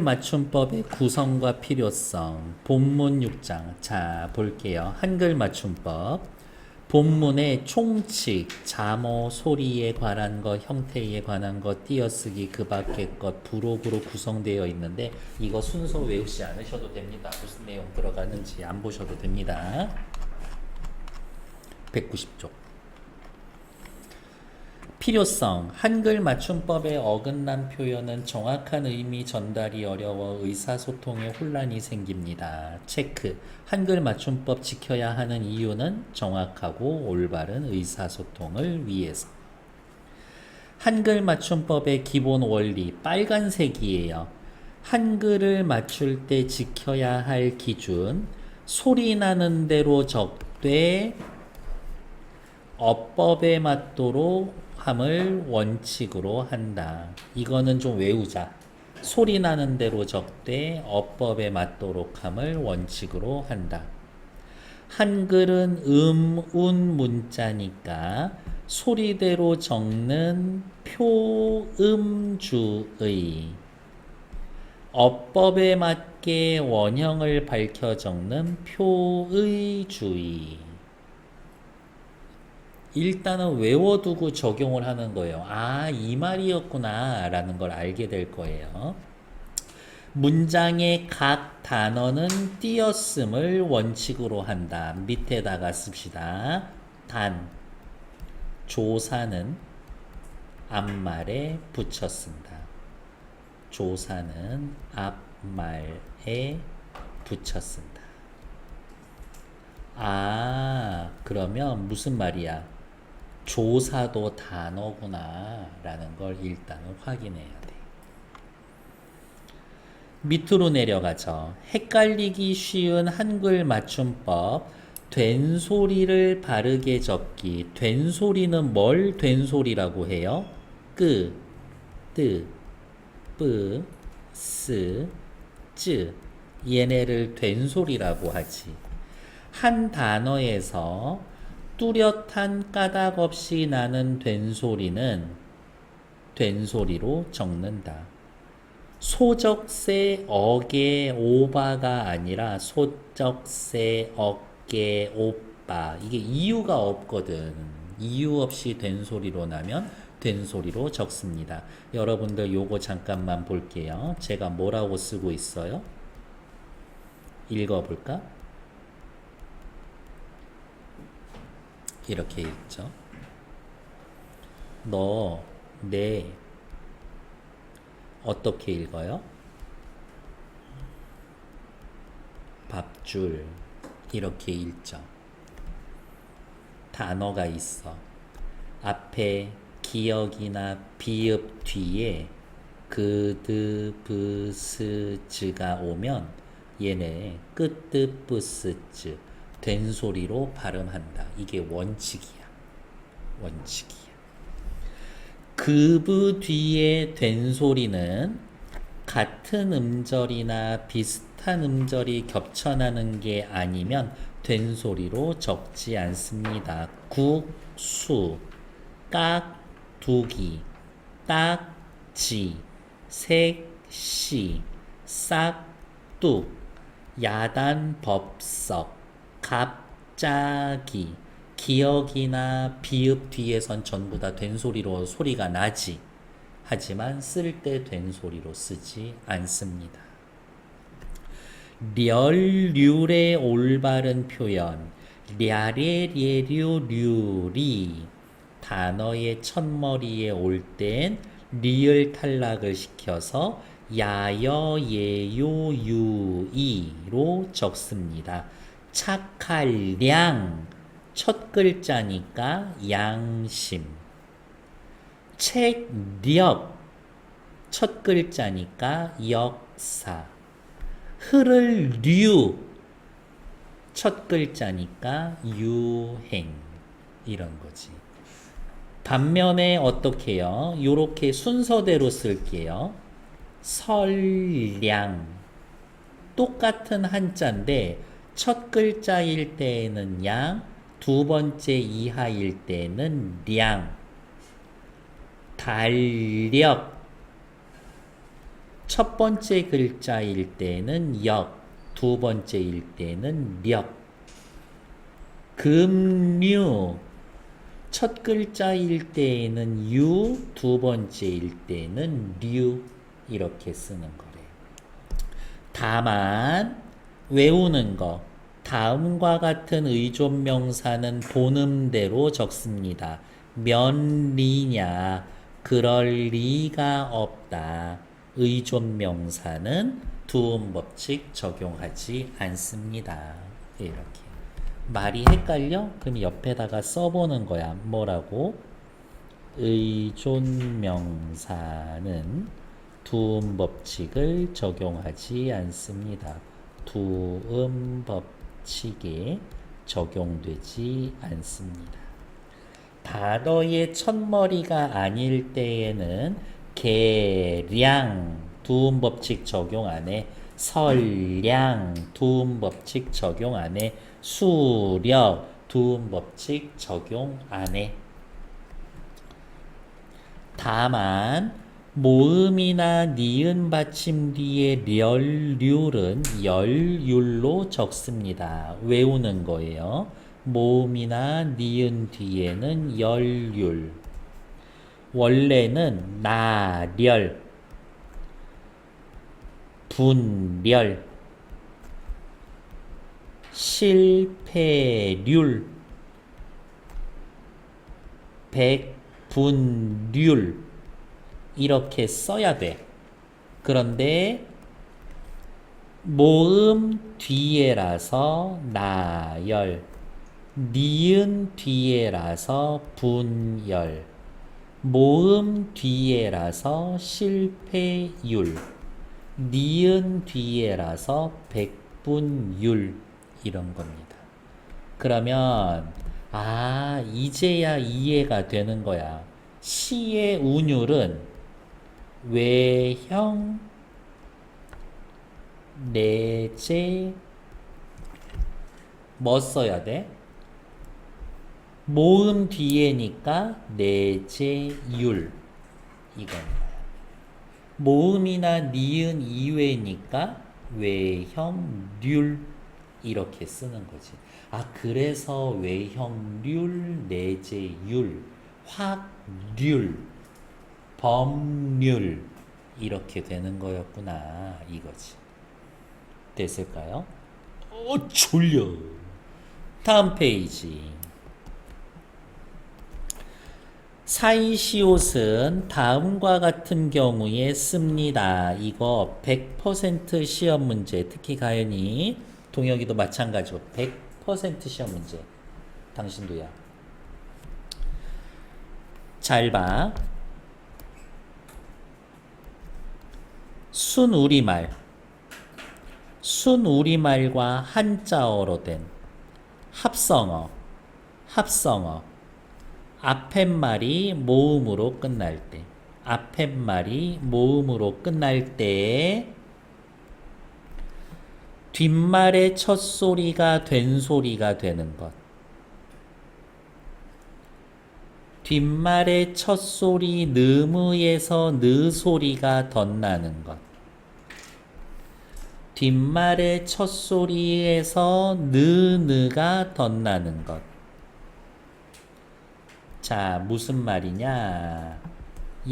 맞춤법의 구성과 필요성 본문 6장 자 볼게요. 한글 맞춤법 본문의 총칙, 자모, 소리에 관한 것, 형태에 관한 것, 띄어쓰기 그 밖의 것 부록으로 구성되어 있는데 이거 순서 외우지 않으셔도 됩니다. 무슨 내용 들어가는지 안 보셔도 됩니다. 190쪽 필요성, 한글 맞춤법에 어긋난 표현은 정확한 의미 전달이 어려워 의사소통에 혼란이 생깁니다. 체크, 한글 맞춤법 지켜야 하는 이유는 정확하고 올바른 의사소통을 위해서. 한글 맞춤법의 기본 원리, 빨간색이에요. 한글을 맞출 때 지켜야 할 기준, 소리 나는 대로 적되 어법에 맞도록 함을 원칙으로 한다. 이거는 좀 외우자. 소리 나는 대로 적되 어법에 맞도록 함을 원칙으로 한다. 한글은 운 문자니까 소리대로 적는 표음주의, 어법에 맞게 원형을 밝혀 적는 표의주의. 일단은 외워두고 적용을 하는 거예요. 아, 이 말이었구나 라는 걸 알게 될 거예요. 문장의 각 단어는 띄었음을 원칙으로 한다. 밑에다가 씁시다. 단, 조사는 앞말에 붙여 쓴다. 조사는 앞말에 붙여 쓴다. 아, 그러면 무슨 말이야? 조사도 단어구나 라는 걸 일단은 확인해야 돼. 밑으로 내려가죠. 헷갈리기 쉬운 한글 맞춤법 된소리를 바르게 적기. 된소리는 뭘 된소리라고 해요? 끄, 뜨, 뿌, 스, 쯔 얘네를 된소리라고 하지. 한 단어에서 뚜렷한 까닭 없이 나는 된소리는 된소리로 적는다. 소적세 어게 오바가 아니라 소적세 어게 오빠. 이게 이유가 없거든. 이유 없이 된소리로 나면 된소리로 적습니다. 여러분들 요거 잠깐만 볼게요. 제가 뭐라고 쓰고 있어요? 읽어볼까? 이렇게 읽죠. 네, 어떻게 읽어요? 밥줄 이렇게 읽죠. 단어가 있어. 앞에 기역이나 비읍 뒤에 그드 브스즈가 오면 얘네 끄뜨 뿌스즈 된소리로 발음한다. 이게 원칙이야. 원칙이야. 그브 뒤에 된소리는 같은 음절이나 비슷한 음절이 겹쳐나는 게 아니면 된소리로 적지 않습니다. 국수, 깍두기, 딱지, 색시, 싹둑, 야단법석, 갑자기, 기역이나 비읍 뒤에선 전부 다 된소리로 소리가 나지. 하지만 쓸 때 된소리로 쓰지 않습니다. 렬률의 올바른 표현, 랴레례류류리 단어의 첫머리에 올 땐 리을 탈락을 시켜서 야여예요유이로 적습니다. 착할량 첫 글자니까 양심. 책력 첫 글자니까 역사. 흐를 류 첫 글자니까 유행. 이런 거지. 반면에 어떻게 해요? 요렇게 순서대로 쓸게요. 설량 똑같은 한자인데 첫 글자일 때에는 양, 두 번째 이하일 때는 량. 달력 첫 번째 글자일 때는 역, 두 번째일 때는 력. 금류, 첫 글자일 때에는 유, 두 번째일 때는 류 이렇게 쓰는 거래요. 다만 외우는 거, 다음과 같은 의존명사는 본음대로 적습니다. 면리냐, 그럴 리가 없다. 의존명사는 두음법칙 적용하지 않습니다. 이렇게. 말이 헷갈려? 그럼 옆에다가 써보는 거야. 뭐라고? 의존명사는 두음법칙을 적용하지 않습니다. 두음법칙에 적용되지 않습니다. 단어의 첫머리가 아닐 때에는 계량 두음법칙 적용 안 해. 설량 두음법칙 적용 안 해. 수력 두음법칙 적용 안 해. 다만 모음이나 니은 받침 뒤에 렬률은 열율로 적습니다. 외우는 거예요. 모음이나 니은 뒤에는 열율. 원래는 나렬, 분렬, 실패률, 백분률 이렇게 써야 돼. 그런데 모음 뒤에라서 나열, 니은 뒤에라서 분열, 모음 뒤에라서 실패율, 니은 뒤에라서 백분율 이런 겁니다. 그러면 이제야 이해가 되는 거야. 시의 운율은 외형, 내재 뭐 써야 돼? 모음 뒤에니까 내재율 이겁니다. 모음이나 니은 이외니까 외형률 이렇게 쓰는 거지. 그래서 외형률, 내재율, 확률, 범률 이렇게 되는 거였구나 이거지. 됐을까요? 졸려. 다음 페이지. 사이시옷은 다음과 같은 경우에 씁니다. 이거 100% 시험 문제. 특히 가연이 동혁이도 마찬가지고 100% 시험 문제. 당신도야. 잘 봐. 순우리말과 한자어로 된 합성어, 앞팻말이 모음으로 끝날 때 뒷말의 첫 소리가 된 소리가 되는 것. 뒷말의 첫 소리 느무에서 느 소리가 덧나는 것. 뒷말의 첫 소리에서 느가 덧나는 것. 자, 무슨 말이냐?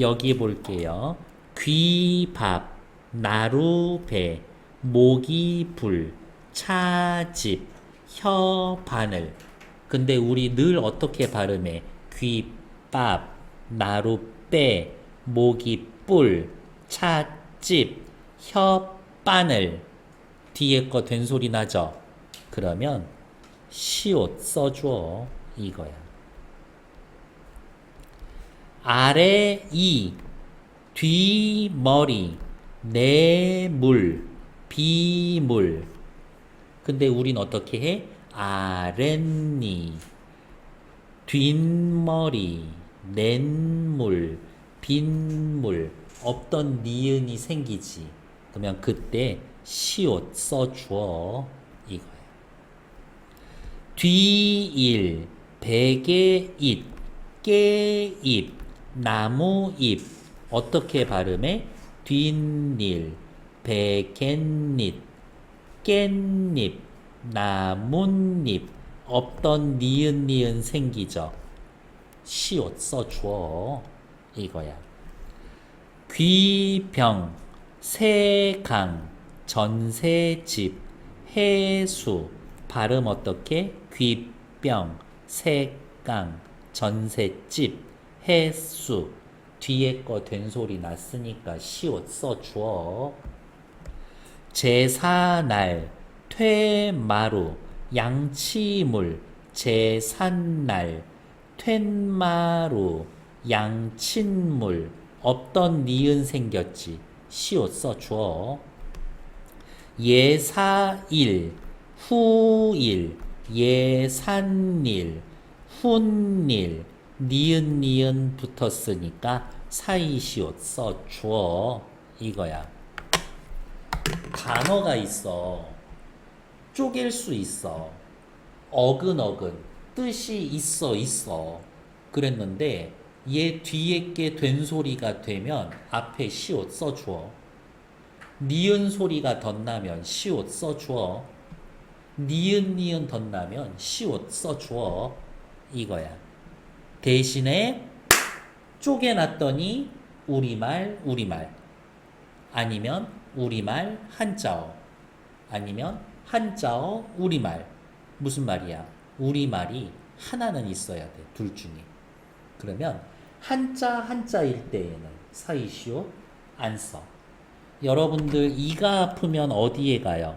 여기 볼게요. 귀밥, 나루배, 모기불, 차집, 혀바늘. 근데 우리 늘 어떻게 발음해? 귀밥, 나루배, 모기불, 차집, 혀바늘. 뒤에 거 된 소리 나죠? 그러면 시옷 써줘. 이거야. 아래 이, 뒤 머리, 내물, 비물. 근데 우린 어떻게 해? 아랫니, 뒷머리, 냇물, 빗물. 없던 니은이 생기지. 그러면 그때 시옷 써주어. 이거야. 뒤일, 베개잇, 깨잎, 나무잎. 어떻게 발음해? 뒷일, 베갯잎, 깻잎, 나뭇잎, 없던 니은 생기죠. 시옷 써주어 이거야. 귀병, 세강, 전세집, 해수. 발음 어떻게? 귀병, 세강, 전세집, 해수. 뒤에 거 된소리 났으니까 시옷 써주어. 제사날, 퇴마루, 양치물, 제삿날, 퇴마루, 양친물. 없던 니은 생겼지. 시옷 써주어. 예사일, 후일, 예산일, 훈일. 니은 붙었으니까 사이시옷 써주어 이거야. 단어가 있어. 쪼갤 수 있어. 어근어근 뜻이 있어 그랬는데 얘 뒤에 게 된소리가 되면 앞에 시옷 써주어. 니은 소리가 덧나면 시옷 써주어. 니은 덧나면 시옷 써주어 이거야. 대신에 쪼개놨더니 우리말 아니면 우리말 한자어 아니면 한자어 우리말. 무슨 말이야? 우리말이 하나는 있어야 돼. 둘 중에. 그러면 한자일 때에는 사이시옷 안 써. 여러분들 이가 아프면 어디에 가요?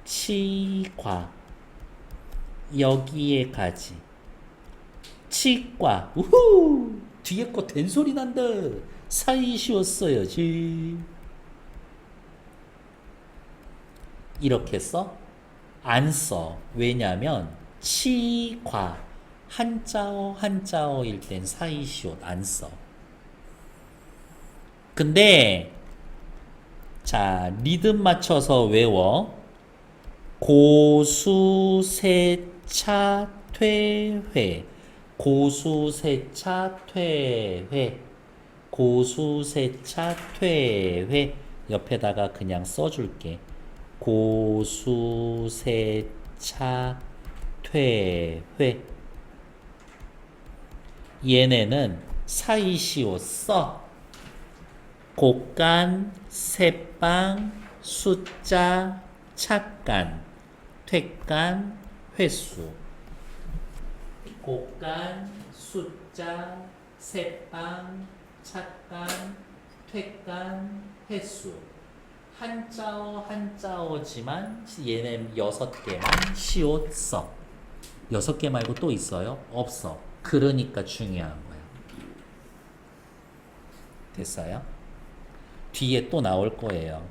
치과. 여기에 가지. 치과. 우후! 뒤에 거 된소리 난다. 사이시옷 써야지. 이렇게 써? 안 써. 왜냐면 치과. 한자어일 땐 사이시옷 안 써. 근데 자, 리듬 맞춰서 외워. 고수세차 퇴회. 고수세차 퇴회. 고수세차 퇴회. 옆에다가 그냥 써줄게. 고수세차 퇴회. 얘네는 사이시옷 써. 곡간, 새빵, 숫자, 착간, 퇴간, 횟수. 곡간, 숫자, 새빵, 착간, 퇴간, 횟수. 한자어지만 얘네 6개만 시옷 써. 6개 말고 또 있어요? 없어. 그러니까 중요한 거야. 됐어요? 뒤에 또 나올 거예요.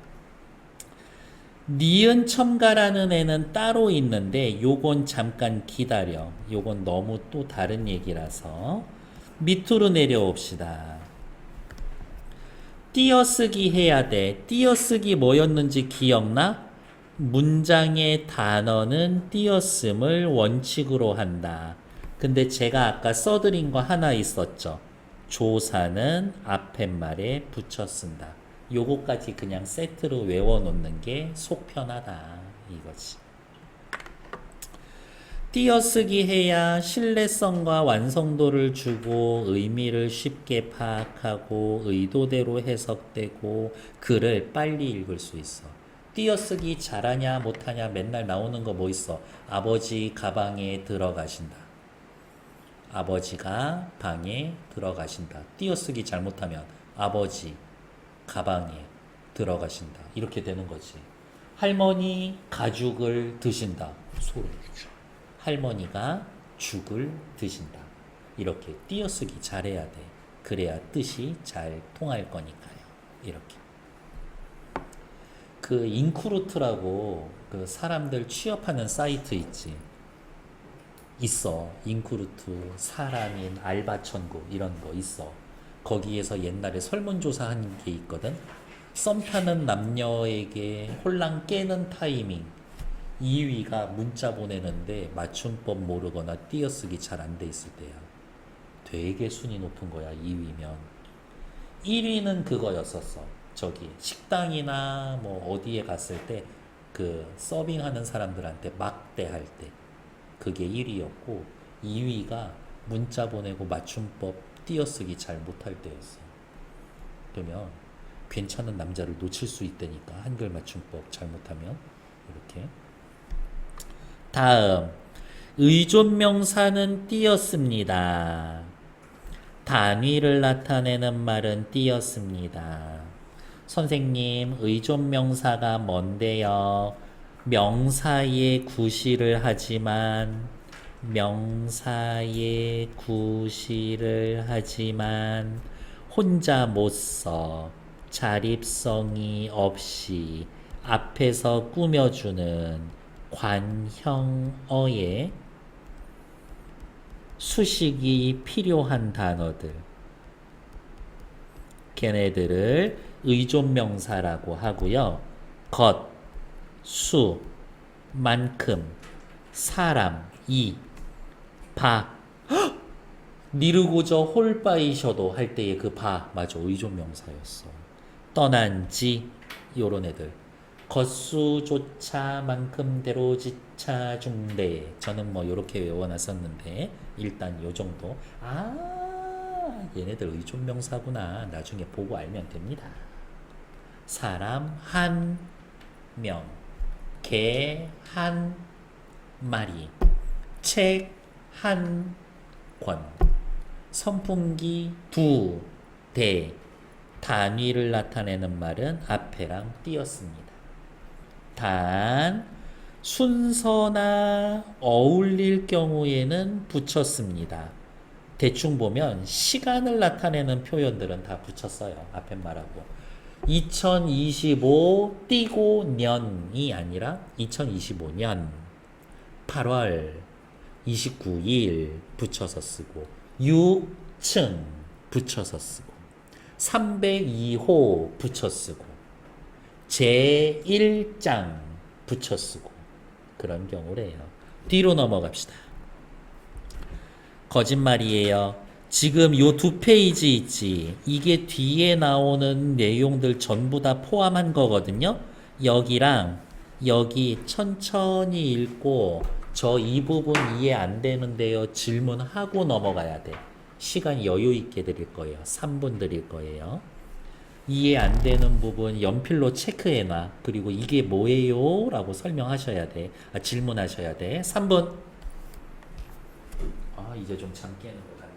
니은 첨가라는 애는 따로 있는데 요건 잠깐 기다려. 요건 너무 또 다른 얘기라서 밑으로 내려옵시다. 띄어쓰기 해야 돼. 띄어쓰기 뭐였는지 기억나? 문장의 단어는 띄어쓰기를 원칙으로 한다. 근데 제가 아까 써드린 거 하나 있었죠. 조사는 앞에 말에 붙여 쓴다. 요거까지 그냥 세트로 외워놓는 게 속 편하다 이거지. 띄어쓰기 해야 신뢰성과 완성도를 주고 의미를 쉽게 파악하고 의도대로 해석되고 글을 빨리 읽을 수 있어. 띄어쓰기 잘하냐 못하냐 맨날 나오는 거 뭐 있어? 아버지 가방에 들어가신다. 아버지가 방에 들어가신다. 띄어쓰기 잘못하면 아버지 가방에 들어가신다. 이렇게 되는 거지. 할머니 가죽을 드신다. 소리. 할머니가 죽을 드신다. 이렇게 띄어쓰기 잘해야 돼. 그래야 뜻이 잘 통할 거니까요. 이렇게. 그 인크루트라고 그 사람들 취업하는 사이트 있지. 있어. 인크루트, 사람인, 알바천국 이런 거 있어. 거기에서 옛날에 설문조사 한 게 있거든. 썸 타는 남녀에게 홀랑 깨는 타이밍 2위가 문자 보내는데 맞춤법 모르거나 띄어쓰기 잘 안 돼 있을 때야. 되게 순위 높은 거야. 2위면. 1위는 그거였었어. 저기 식당이나 뭐 어디에 갔을 때 그 서빙하는 사람들한테 막대할 때 그게 1위였고 2위가 문자 보내고 맞춤법 띄어쓰기 잘 못할 때였어. 그러면 괜찮은 남자를 놓칠 수 있다니까 한글 맞춤법 잘못하면 이렇게. 다음 의존명사는 띄었습니다. 단위를 나타내는 말은 띄었습니다. 선생님, 의존명사가 뭔데요? 명사의 구실을 하지만 혼자 못 써. 자립성이 없이 앞에서 꾸며주는 관형어에 수식이 필요한 단어들. 걔네들을 의존명사라고 하고요. 것, 수, 만큼, 사람, 이, 바. 니르고저 홀바이셔도 할 때의 그 바, 맞아. 의존명사였어. 떠난지, 요런 애들. 겉수조차 만큼대로 지차 중대. 저는 뭐 요렇게 외워놨었는데 일단 요 정도. 아, 얘네들 의존명사구나. 나중에 보고 알면 됩니다. 사람 한 명, 개 한 마리, 책 한 권, 선풍기 두 대. 단위를 나타내는 말은 앞에랑 띄었습니다. 단, 순서나 어울릴 경우에는 붙였습니다. 대충 보면 시간을 나타내는 표현들은 다 붙였어요. 앞에 말하고. 2025 띄고 년이 아니라 2025년 8월 29일 붙여서 쓰고 6층 붙여서 쓰고 302호 붙여 쓰고 제1장 붙여 쓰고 그런 경우래요. 뒤로 넘어갑시다. 거짓말이에요. 지금 요 2페이지 있지. 이게 뒤에 나오는 내용들 전부 다 포함한 거거든요. 여기랑 여기 천천히 읽고 저 이 부분 이해 안 되는데요. 질문하고 넘어가야 돼. 시간 여유 있게 드릴 거예요. 3분 드릴 거예요. 이해 안 되는 부분 연필로 체크해놔. 그리고 이게 뭐예요? 라고 설명하셔야 돼. 질문하셔야 돼. 3분. 아, 이제 좀 잠 깨는 것 같네.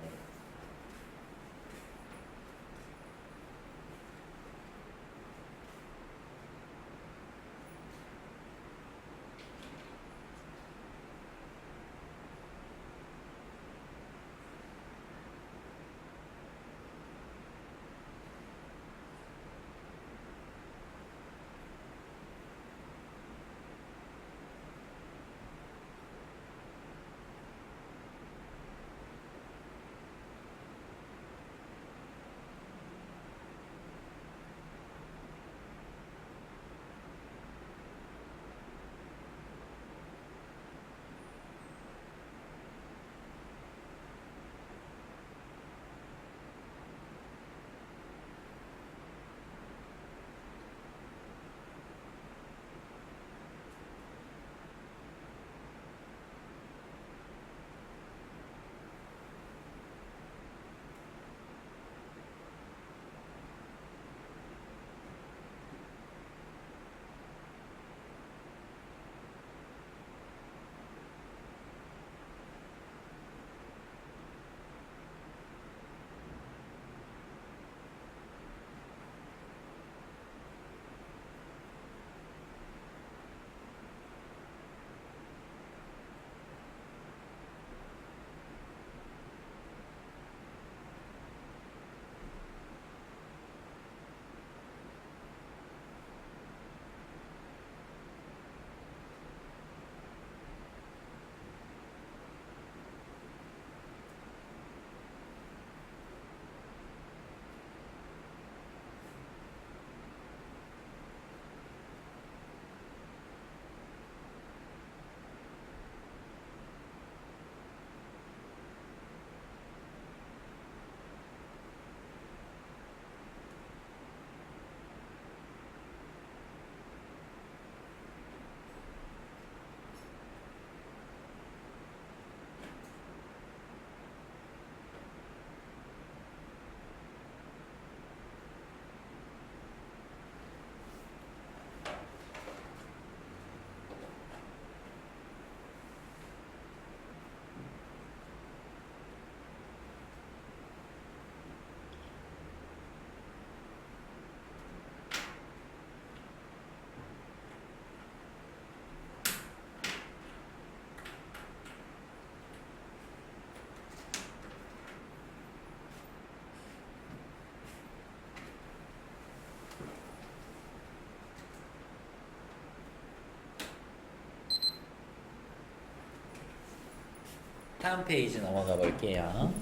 다음 페이지 넘어가 볼게요.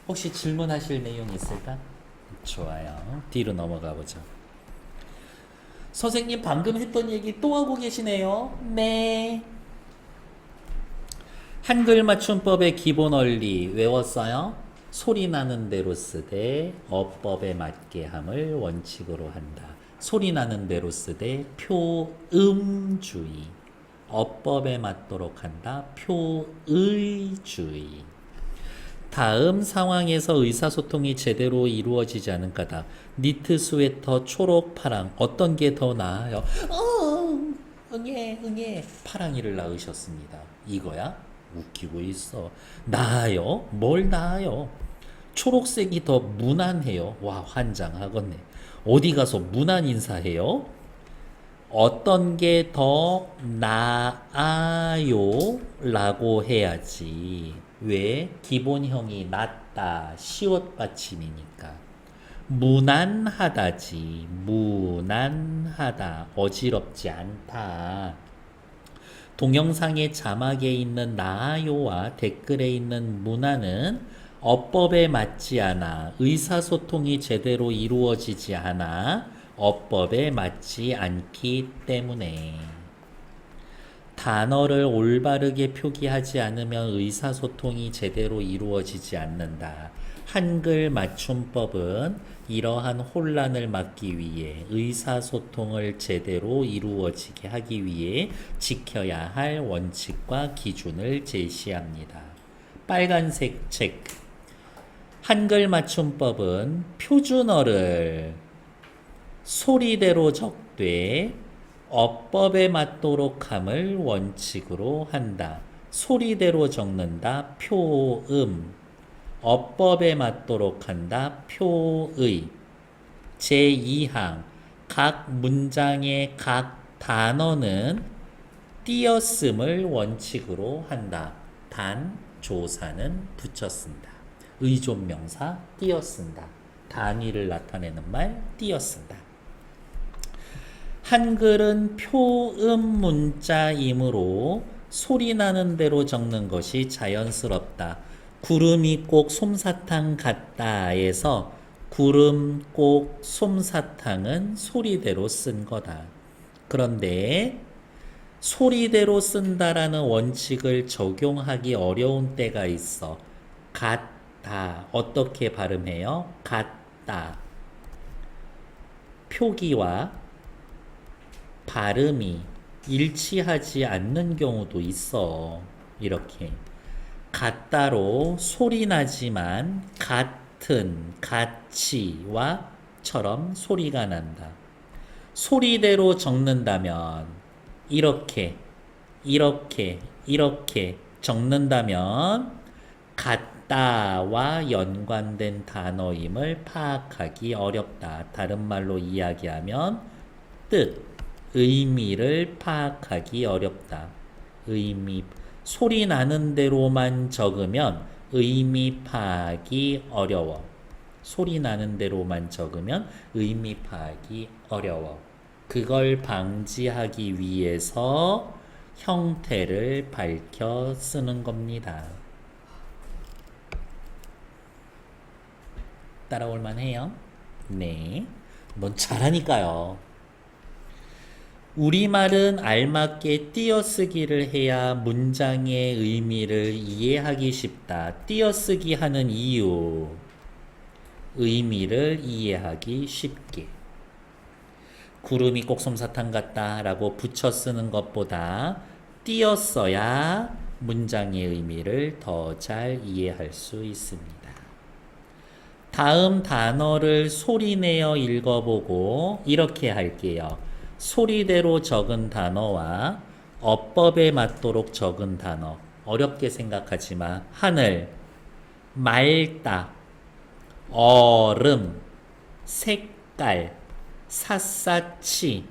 혹시 질문하실 내용 있을까? 좋아요. 뒤로 넘어가 보죠. 선생님 방금 했던 얘기 또 하고 계시네요. 네. 한글 맞춤법의 기본 원리 외웠어요? 소리 나는 대로 쓰되 어법에 맞게 함을 원칙으로 한다. 소리 나는 대로 쓰되 표음주의. 어법에 맞도록 한다. 표의주의. 다음 상황에서 의사소통이 제대로 이루어지지 않은 까다. 니트 스웨터 초록 파랑 어떤 게 더 나아요? 응애 파랑이를 낳으셨습니다. 이거야? 웃기고 있어. 나아요? 뭘 나아요? 초록색이 더 무난해요. 와 환장하겠네. 어디 가서 무난 인사해요? 어떤 게 더 나아요? 라고 해야지. 왜? 기본형이 낫다, 시옷 받침이니까. 무난하다지. 무난하다. 어지럽지 않다. 동영상의 자막에 있는 나아요와 댓글에 있는 무난은 어법에 맞지 않아 의사소통이 제대로 이루어지지 않아 어법에 맞지 않기 때문에 단어를 올바르게 표기하지 않으면 의사소통이 제대로 이루어지지 않는다. 한글 맞춤법은 이러한 혼란을 막기 위해 의사소통을 제대로 이루어지게 하기 위해 지켜야 할 원칙과 기준을 제시합니다. 빨간색 체크. 한글 맞춤법은 표준어를 소리대로 적되 어법에 맞도록 함을 원칙으로 한다. 소리대로 적는다. 표음. 어법에 맞도록 한다. 표의. 제2항. 각 문장의 각 단어는 띄었음을 원칙으로 한다. 단, 조사는 붙였습니다. 의존명사 띄었습니다. 단위를 나타내는 말 띄었습니다. 한글은 표음 문자이므로 소리 나는 대로 적는 것이 자연스럽다. 구름이 꼭 솜사탕 같다에서 구름 꼭 솜사탕은 소리대로 쓴 거다. 그런데 소리대로 쓴다라는 원칙을 적용하기 어려운 때가 있어. 같다. 어떻게 발음해요? 같다. 표기와 발음이 일치하지 않는 경우도 있어. 이렇게 같다로 소리 나지만 같은, 같이와 처럼 소리가 난다. 소리대로 적는다면 이렇게 적는다면 같다와 연관된 단어임을 파악하기 어렵다. 다른 말로 이야기하면 뜻, 의미를 파악하기 어렵다. 의미, 소리 나는 대로만 적으면 의미 파악이 어려워. 소리 나는 대로만 적으면 의미 파악이 어려워. 그걸 방지하기 위해서 형태를 밝혀 쓰는 겁니다. 따라올 만해요? 네. 넌 잘하니까요. 우리말은 알맞게 띄어쓰기를 해야 문장의 의미를 이해하기 쉽다. 띄어쓰기 하는 이유. 의미를 이해하기 쉽게. 구름이 꼭 솜사탕 같다 라고 붙여 쓰는 것보다 띄었어야 문장의 의미를 더 잘 이해할 수 있습니다. 다음 단어를 소리내어 읽어보고 이렇게 할게요. 소리대로 적은 단어와 어법에 맞도록 적은 단어. 어렵게 생각하지 마. 하늘, 맑다, 얼음, 색깔, 샅샅이,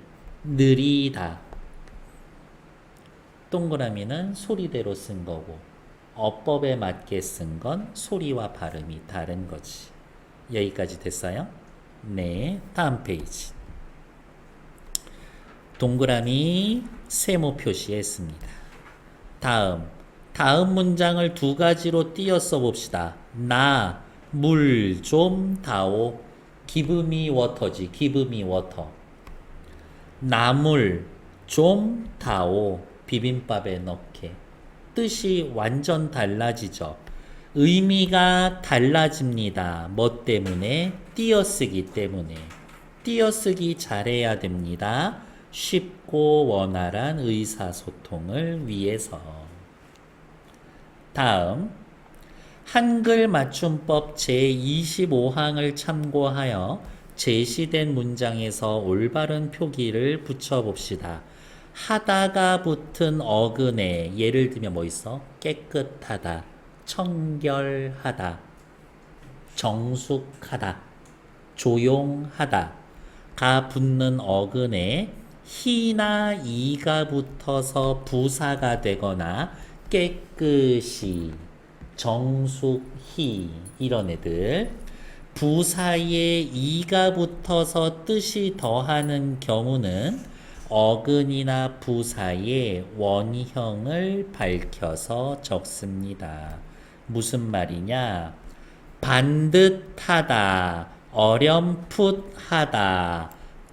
느리다. 동그라미는 소리대로 쓴 거고 어법에 맞게 쓴 건 소리와 발음이 다른 거지. 여기까지 됐어요? 네, 다음 페이지. 동그라미 세모 표시했습니다. 다음 다음 문장을 두 가지로 띄어 써봅시다. 나, 물 좀 다오. give me water지. give me water. 나물 좀 다오. 비빔밥에 넣게. 뜻이 완전 달라지죠. 의미가 달라집니다. 뭐 때문에? 띄어쓰기 때문에. 띄어쓰기 잘해야 됩니다. 쉽고 원활한 의사소통을 위해서. 다음, 한글 맞춤법 제25항을 참고하여 제시된 문장에서 올바른 표기를 붙여봅시다. 하다가 붙은 어근에 예를 들면 뭐 있어? 깨끗하다, 청결하다, 정숙하다, 조용하다 가 붙는 어근에 희나 이가 붙어서 부사가 되거나 깨끗이, 정숙히 이런 애들 부사에 이가 붙어서 뜻이 더하는 경우는 어근이나 부사의 원형을 밝혀서 적습니다. 무슨 말이냐? 반듯하다, 어렴풋하다,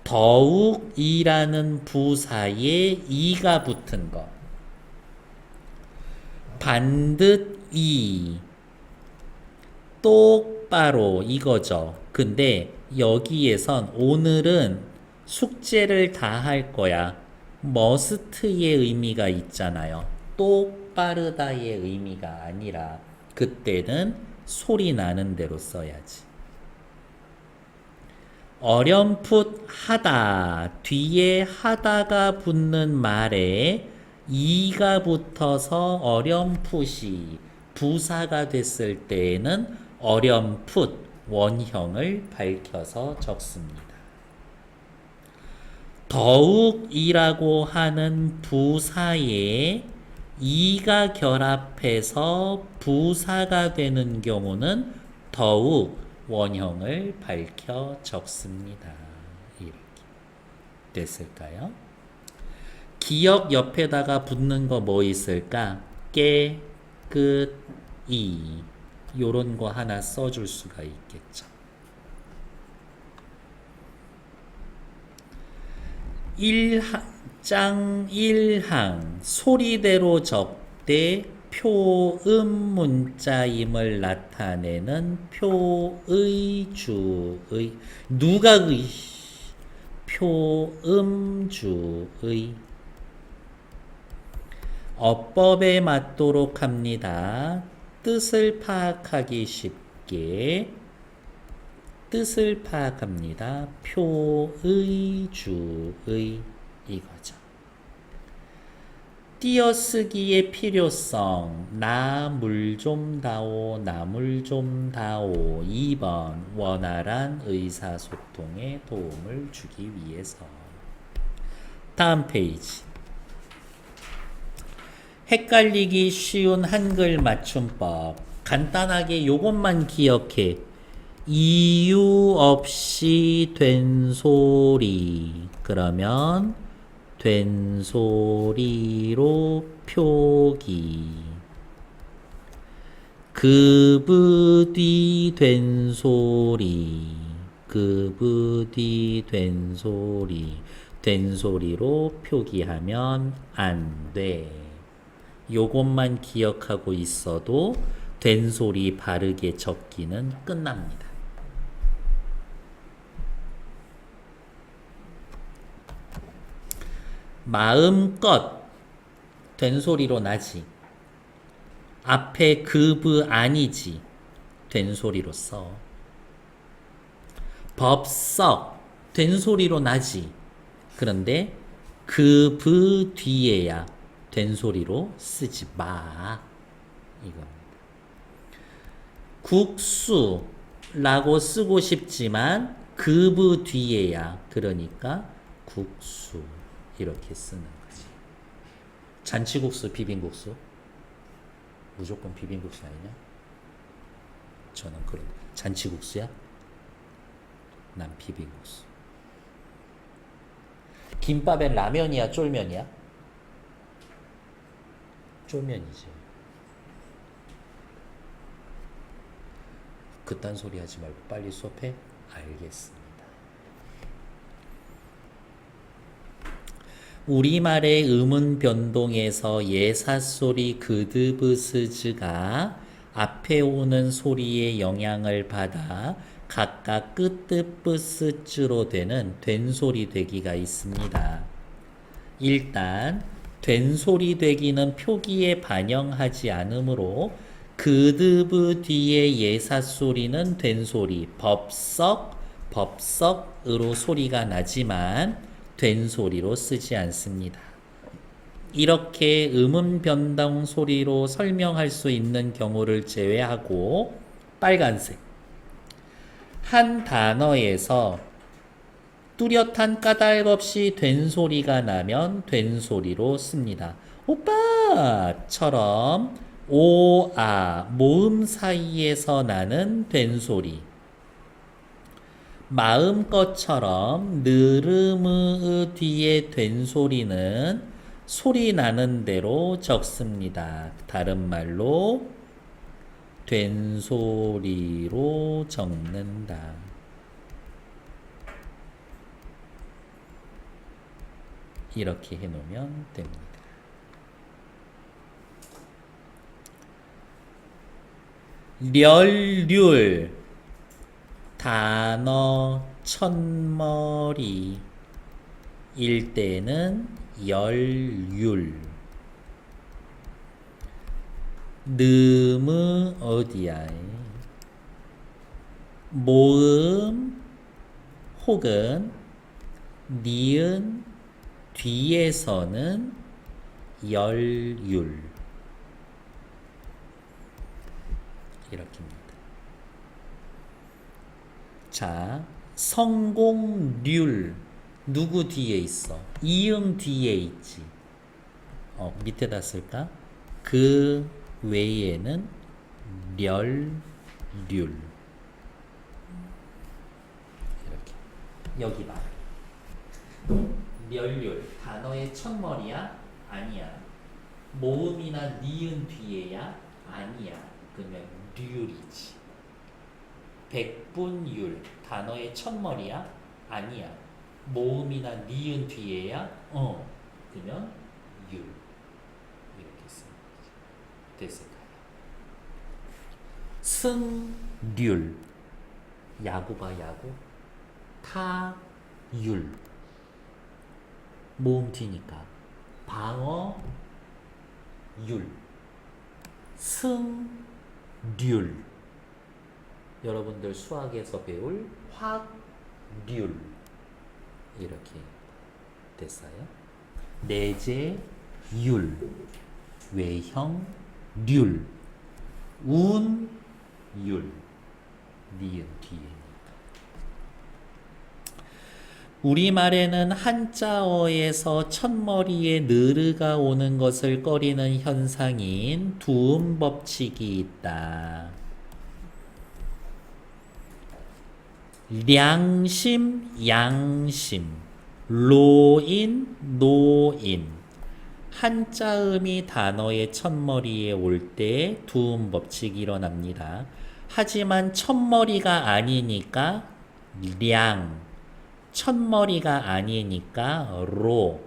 더욱이라는 부사에 이가 붙은 것. 반듯이, 똑바로 이거죠. 근데 여기에선 오늘은 숙제를 다 할 거야. 머스트의 의미가 있잖아요. 똑바르다의 의미가 아니라 그때는 소리 나는 대로 써야지. 어렴풋하다 뒤에 하다가 붙는 말에 이가 붙어서 어렴풋이 부사가 됐을 때에는 어렴풋 원형을 밝혀서 적습니다. 더욱이라고 하는 부사에 이가 결합해서 부사가 되는 경우는 더욱 원형을 밝혀 적습니다. 이렇게 됐을까요? 기역 옆에다가 붙는 거 뭐 있을까? 깨, 끝, 이 요런 거 하나 써줄 수가 있겠죠. 1장 1항 소리대로 적되 표음 문자임을 나타내는 표의주의 누가 의 표음주의 어법에 맞도록 합니다. 뜻을 파악하기 쉽게 뜻을 파악합니다. 표의주의 이거죠. 띄어쓰기의 필요성 나 물 좀 다오 나 물 좀 다오 2번 원활한 의사소통에 도움을 주기 위해서. 다음 페이지 헷갈리기 쉬운 한글 맞춤법 간단하게 요것만 기억해. 이유 없이 된 소리 그러면 된 소리로 표기 그부디 된 소리 그부디 된 소리 된 소리로 표기하면 안 돼. 요것만 기억하고 있어도 된 소리 바르게 적기는 끝납니다. 마음껏 된 소리로 나지. 앞에 그브 아니지. 된 소리로 써. 법석 된 소리로 나지. 그런데 그브 뒤에야 된 소리로 쓰지 마. 이겁니다. 국수라고 쓰고 싶지만 그브 뒤에야. 그러니까 국수 이렇게 쓰는 거지. 잔치국수, 비빔국수 무조건 비빔국수 아니냐? 저는 그런 잔치국수야? 난 비빔국수. 김밥엔 라면이야, 쫄면이야? 쫄면이지. 그딴 소리 하지 말고 빨리 수업해. 알겠습니다. 우리말의 음운 변동에서 예사소리 그드브스즈가 앞에 오는 소리의 영향을 받아 각각 끄뜨뿌스즈로 되는 된소리 되기가 있습니다. 일단 된소리 되기는 표기에 반영하지 않으므로 그드브 뒤에 예사소리는 된소리 법석으로 소리가 나지만 된소리로 쓰지 않습니다. 이렇게 음운 변동 소리로 설명할 수 있는 경우를 제외하고 빨간색 한 단어에서 뚜렷한 까닭 없이 된소리가 나면 된소리로 씁니다. 오빠처럼 오아 모음 사이에서 나는 된소리, 마음껏처럼 느르므 뒤에 된소리는 소리 나는 대로 적습니다. 다른 말로 된소리로 적는다. 이렇게 해놓으면 됩니다. 렬률 단어 첫머리 일 때는 열율 느무 어디야 모음 혹은 니은 뒤에서는 열율 이렇게입니다. 자, 성공률 누구 뒤에 있어? 이응 뒤에 있지. 밑에다 쓸까? 그 외에는 렬률 이렇게 여기 봐. 렬률 단어의 첫머리야? 아니야. 모음이나 니은 뒤에야? 아니야. 그러면 률이지. 백분율 단어의 첫머리야? 아니야. 모음이나 니은 뒤에야? 그러면 율 이렇게 쓰는 거지. 됐을까요? 승률 야구 봐 야구 타율 모음 뒤니까 방어율 승률 여러분들 수학에서 배울 확률 이렇게 됐어요. 내재율 외형률 운율 니은 뒤에 우리말에는 한자어에서 첫머리에 느르가 오는 것을 꺼리는 현상인 두음 법칙이 있다. 량심, 양심, 로인, 노인 한자음이 단어의 첫머리에 올 때 두음 법칙이 일어납니다. 하지만 첫머리가 아니니까 량 첫머리가 아니니까 로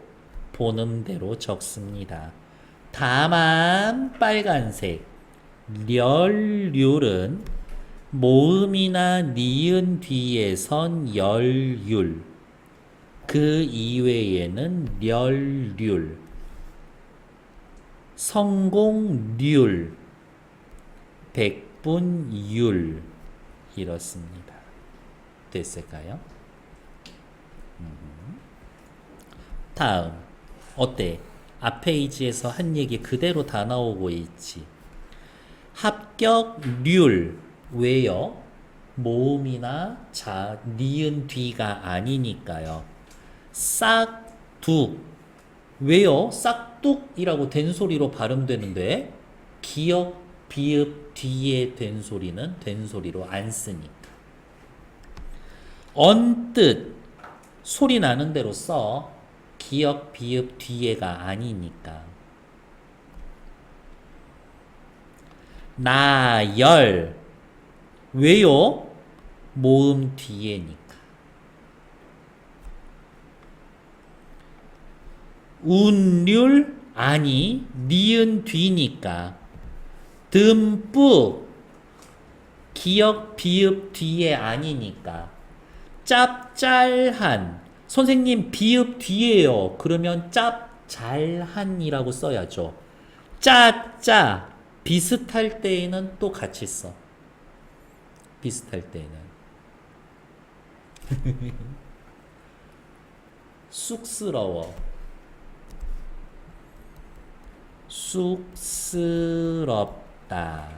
보는 대로 적습니다. 다만 빨간색 렬률은 모음이나 니은 뒤에선 열율 그 이외에는 렬률 성공률 백분율 이렇습니다. 됐을까요? 다음 어때? 앞 페이지에서 한 얘기 그대로 다 나오고 있지. 합격률 왜요? 모음이나 니은 뒤가 아니니까요. 싹둑 왜요? 싹둑이라고 된소리로 발음되는데 기역, 비읍 뒤에 된소리는 된소리로 안 쓰니까. 언뜻 소리 나는 대로 써. 기역, 비읍 뒤에가 아니니까. 나열 왜요? 모음 뒤에니까. 운율 아니 니은 뒤니까. 듬뿍 기역 비읍 뒤에 아니니까. 짭짤한 선생님 비읍 뒤에요. 그러면 짭잘한이라고 써야죠. 짜짜 비슷할 때에는 또 같이 써. 비슷할 때에는 쑥스러워. 쑥스럽다.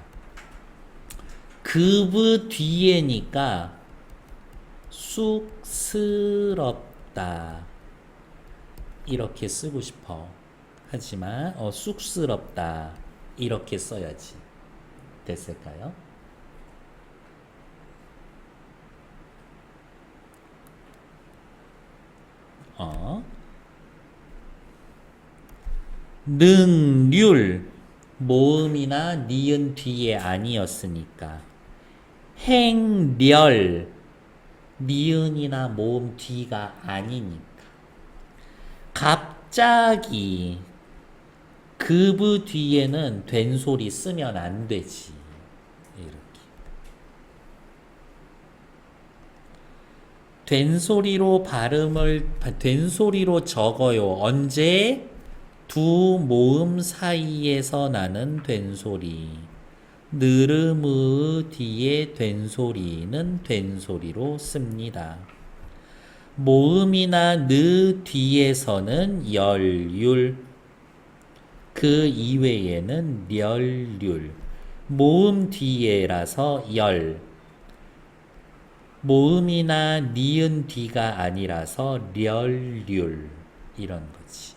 급의 뒤에니까 쑥스럽다 이렇게 쓰고 싶어. 하지만 쑥스럽다 이렇게 써야지. 됐을까요? 능률 모음이나 니은 뒤에 아니었으니까. 행렬 니은이나 모음 뒤가 아니니까. 갑자기 급의 뒤에는 된소리 쓰면 안 되지. 이렇게 된소리로 적어요. 언제? 두 모음 사이에서 나는 된소리. 느름의 뒤에 된소리는 된소리로 씁니다. 모음이나 느 뒤에서는 열율, 그 이외에는 멸율. 모음 뒤에라서 열, 모음이나 니은 뒤가 아니라서 멸율 이런 거지.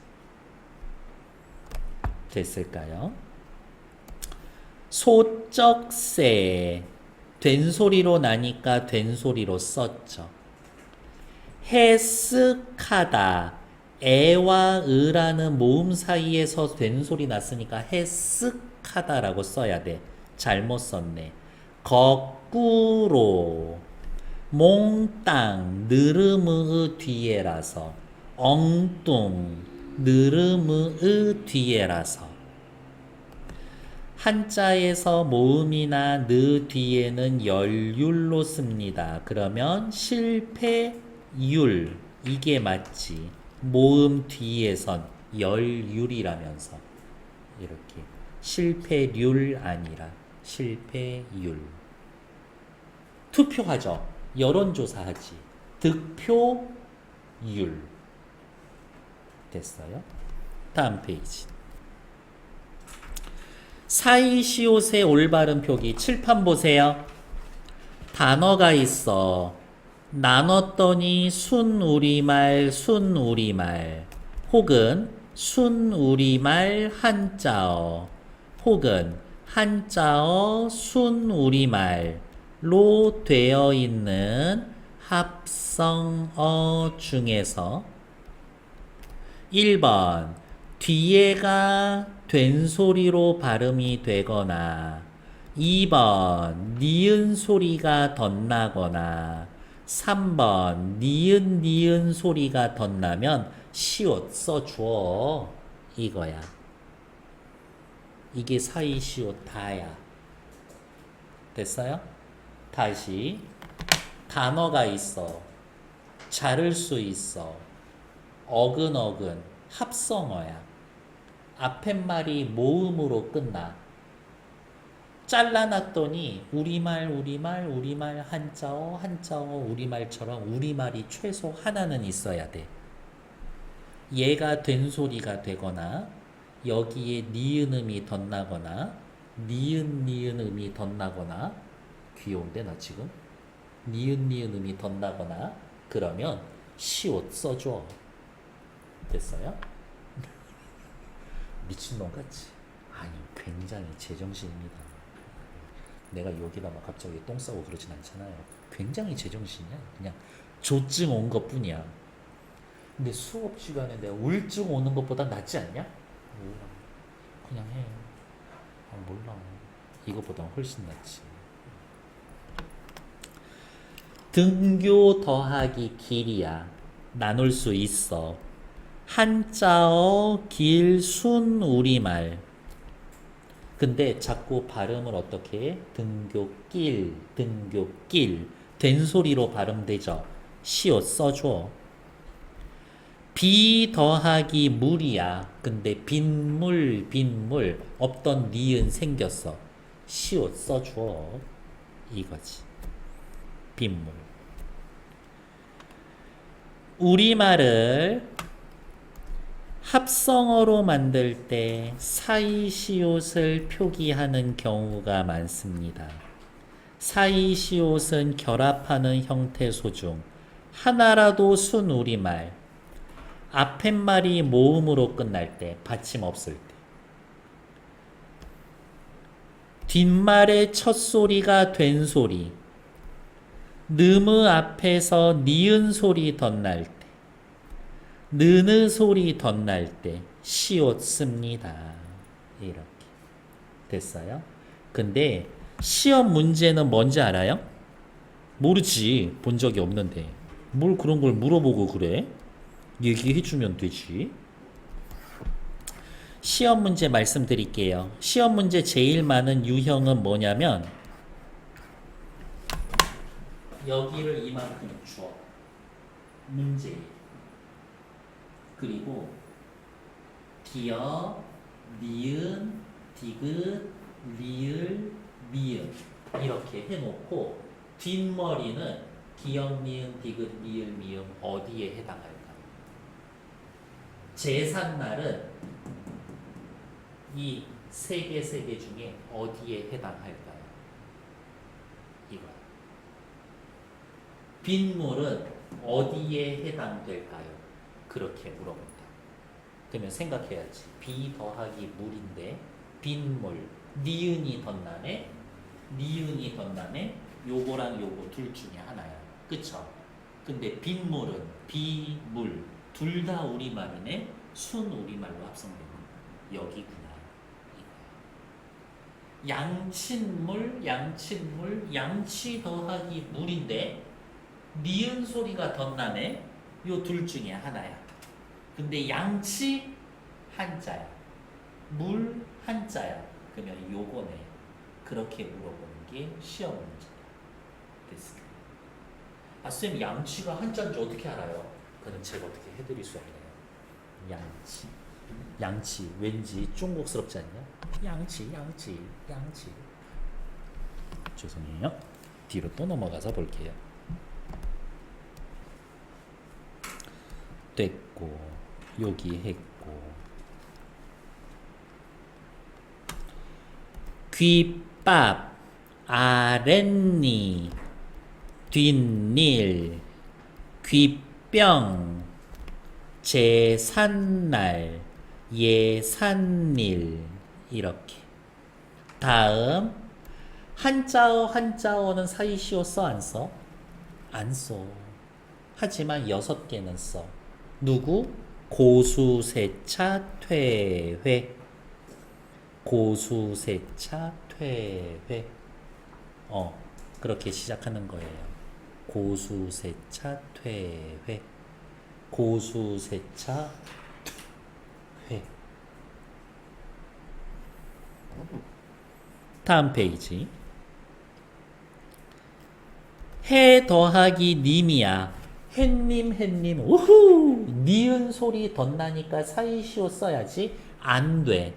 됐을까요? 소쩍새 된소리로 나니까 된소리로 썼죠. 해쓱하다 에와 으라는 모음 사이에서 된소리 났으니까 해쓱하다라고 써야 돼. 잘못 썼네. 거꾸로 몽땅 느름의 뒤에라서 엉뚱 느름의 뒤에라서 한자에서 모음이나 느 뒤에는 열율로 씁니다. 그러면 실패율 이게 맞지. 모음 뒤에선 열율이라면서 이렇게 실패률 아니라 실패율. 투표하죠. 여론조사하지. 득표율. 됐어요? 다음 페이지. 사이시옷의 올바른 표기 칠판 보세요. 단어가 있어. 나눴더니 순우리말 순우리말 혹은 순우리말 한자어 혹은 한자어 순우리말로 되어 있는 합성어 중에서 1번 뒤에가 된소리로 발음이 되거나 2번 니은 소리가 덧나거나 3번 니은 소리가 덧나면 시옷 써줘 이거야. 이게 사이시옷 다야. 됐어요? 다시 단어가 있어. 자를 수 있어. 어근어근 합성어야. 앞에 말이 모음으로 끝나. 잘라놨더니 우리말 한자어 우리말처럼 우리말이 최소 하나는 있어야 돼. 얘가 된소리가 되거나 여기에 니은음이 덧나거나 니은음이 덧나거나 귀여운데 나 지금 니은음이 덧나거나 그러면 시옷 써줘. 됐어요? 미친놈 같지? 아니 굉장히 제정신입니다. 내가 여기다 막 갑자기 똥 싸고 그러진 않잖아요. 굉장히 제정신이야. 그냥 조증 온 것 뿐이야. 근데 수업 시간에 내가 우울증 오는 것보다 낫지 않냐? 몰라. 그냥 해. 몰라. 이것보다 훨씬 낫지. 등교 더하기 길이야. 나눌 수 있어. 한자어 길 순 우리말. 근데 자꾸 발음을 어떻게 해? 등교길, 등교길. 된소리로 발음되죠. 시옷 써줘. 비 더하기 물이야. 근데 빗물, 빗물. 없던 니은 생겼어. 시옷 써줘. 이거지. 빗물. 우리말을 합성어로 만들 때 사이시옷을 표기하는 경우가 많습니다. 사이시옷은 결합하는 형태 소중. 하나라도 순우리말. 앞팻말이 모음으로 끝날 때, 받침 없을 때. 뒷말의 첫 소리가 된 소리. 느무 앞에서 니은 소리 덧날 때, 느느 소리 덧날 때 시옷 씁니다. 이렇게 됐어요? 근데 시험 문제는 뭔지 알아요? 모르지. 본 적이 없는데 뭘 그런 걸 물어보고 그래? 얘기해주면 되지. 시험 문제 말씀드릴게요. 시험 문제 제일 많은 유형은 뭐냐면 여기를 이만큼 줘. 문제. 그리고 기역, 니은, 디귿, 리을, 미음 이렇게 해놓고 뒷머리는 기역, 니은, 디귿, 리을, 미음 어디에 해당할까? 제삿날은 이 세 개 중에 어디에 해당할까요? 이거야. 빗물은 어디에 해당될까요? 그렇게 물어본다. 그러면 생각해야지. 비 더하기 물인데 빗물, 니은이 덧나네. 니은이 덧나네. 요거랑 요거 둘 중에 하나야. 그쵸? 근데 빗물은 비물 둘 다 우리말이네. 순 우리말로 합성되는 여기구나. 양친물, 양친물, 양치 더하기 물인데 니은 소리가 덧나네. 요 둘 중에 하나야. 근데 양치 한자야. 물 한자야. 그러면 요거네. 그렇게 물어보는 게 시험 문제다. 됐습니다. 아, 쌤 양치가 한자인지 어떻게 알아요? 그건 제가 어떻게 해드릴 수 없네요. 양치. 양치 왠지 중국스럽지 않냐? 양치, 양치, 양치. 죄송해요. 뒤로 또 넘어가서 볼게요. 됐고 여기 했고 귓밥 아랫니 뒷일 귓병 제삿날 예산일 이렇게. 다음 한자어는 사이시오 써 안 써? 안 써. 하지만 6개는 써. 누구? 고수세차 퇴회. 고수세차 퇴회. 그렇게 시작하는 거예요. 고수세차 퇴회. 고수세차 퇴회. 다음 페이지. 해 더하기 님이야. 햇님, 햇님. 우후! 니은 소리 덧나니까 사이시오 써야지. 안 돼.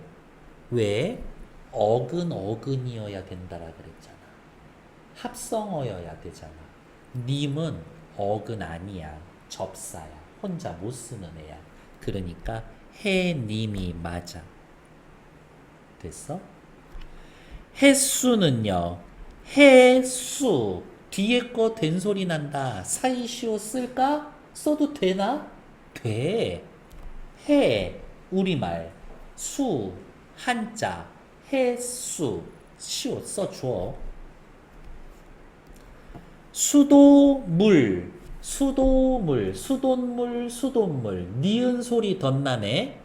왜? 어근이어야 된다라 그랬잖아. 합성어여야 되잖아. 님은 어근 아니야. 접사야. 혼자 못 쓰는 애야. 그러니까 해님이 맞아. 됐어? 햇수는요. 해수. 뒤에 거 된 소리 난다. 사이시오 쓸까? 써도 되나? 돼. 해. 우리말. 수. 한자. 해수. 시오 써줘. 수도물. 수도물. 수돗물. 니은 소리 덧나네.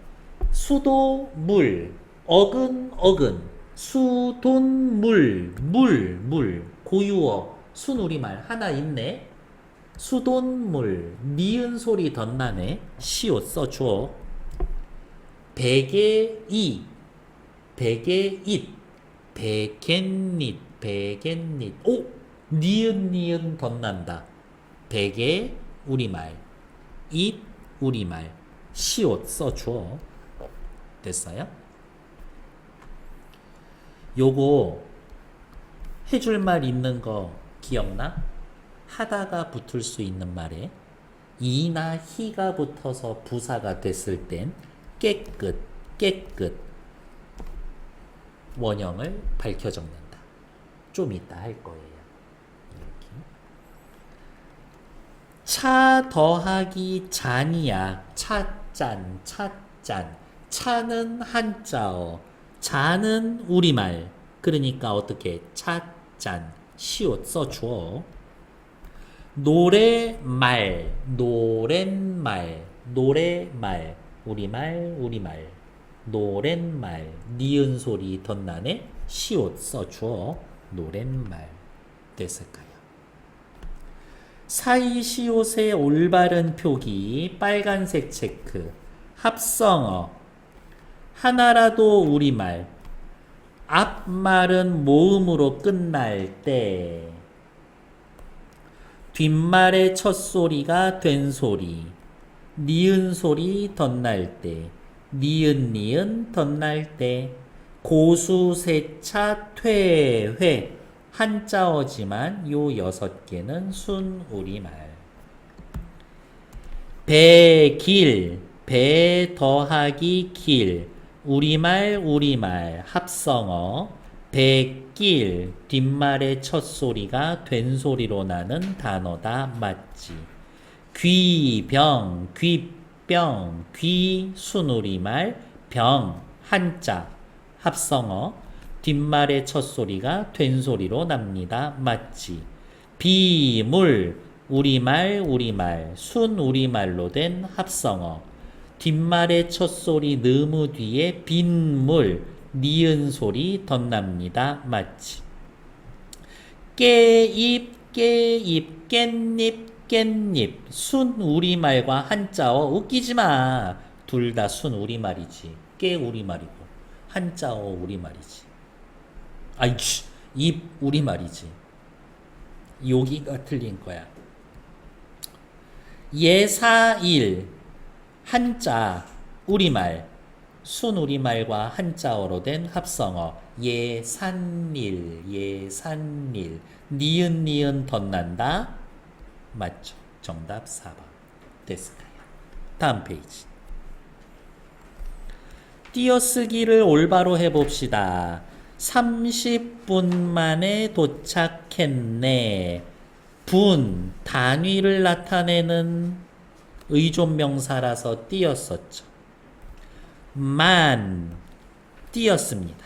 수도물. 어근. 수돗물. 물. 고유어. 순우리말 하나 있네. 수돗물 니은 소리 덧나네. 시옷 써줘. 베개 이 베개 잇 베갯닛 베갯닛. 오! 니은 덧난다. 베개 우리말 잇 우리말 시옷 써줘. 됐어요? 요거 해줄 말 있는 거 기억나? 하다가 붙을 수 있는 말에 이나 희가 붙어서 부사가 됐을 땐 깨끗 원형을 밝혀 적는다. 좀 이따 할 거예요. 이렇게. 차 더하기 잔이야. 차짠 차는 한자어, 잔은 우리말. 그러니까 어떻게 차짠 시옷 써줘. 노랫말 우리말 노랫말 니은 소리 덧나네. 시옷 써줘. 노랫말. 됐을까요? 사이시옷의 올바른 표기 빨간색 체크. 합성어 하나라도 우리말 앞말은 모음으로 끝날 때 뒷말의 첫 소리가 된 소리 니은 소리 덧날 때 니은 덧날 때 고수 세차 퇴회 한자어지만 요 6개는 순우리말. 배길 배 더하기 길 우리말 합성어 배길 뒷말의 첫 소리가 된 소리로 나는 단어다. 맞지? 귀병 귀 순우리말 병 한자 합성어 뒷말의 첫 소리가 된 소리로 납니다. 맞지? 비물 우리말 순우리말로 된 합성어 뒷말의 첫 소리 느무 뒤에 빈물 니은 소리 덧납니다. 맞지? 깨입 깻잎 순우리말과 한자어 웃기지마. 둘 다 순우리말이지. 깨 우리말이고 한자어 우리말이지. 아이씨 입 우리말이지. 여기가 틀린 거야. 예사일 한자 우리말 순우리말과 한자어로 된 합성어 예산일 니은 덧난다. 맞죠? 정답 4번 됐을까요? 다음 페이지. 띄어쓰기를 올바로 해봅시다. 30분 만에 도착했네. 분 단위를 나타내는 의존명사라서 띄었었죠. 만 띄었습니다.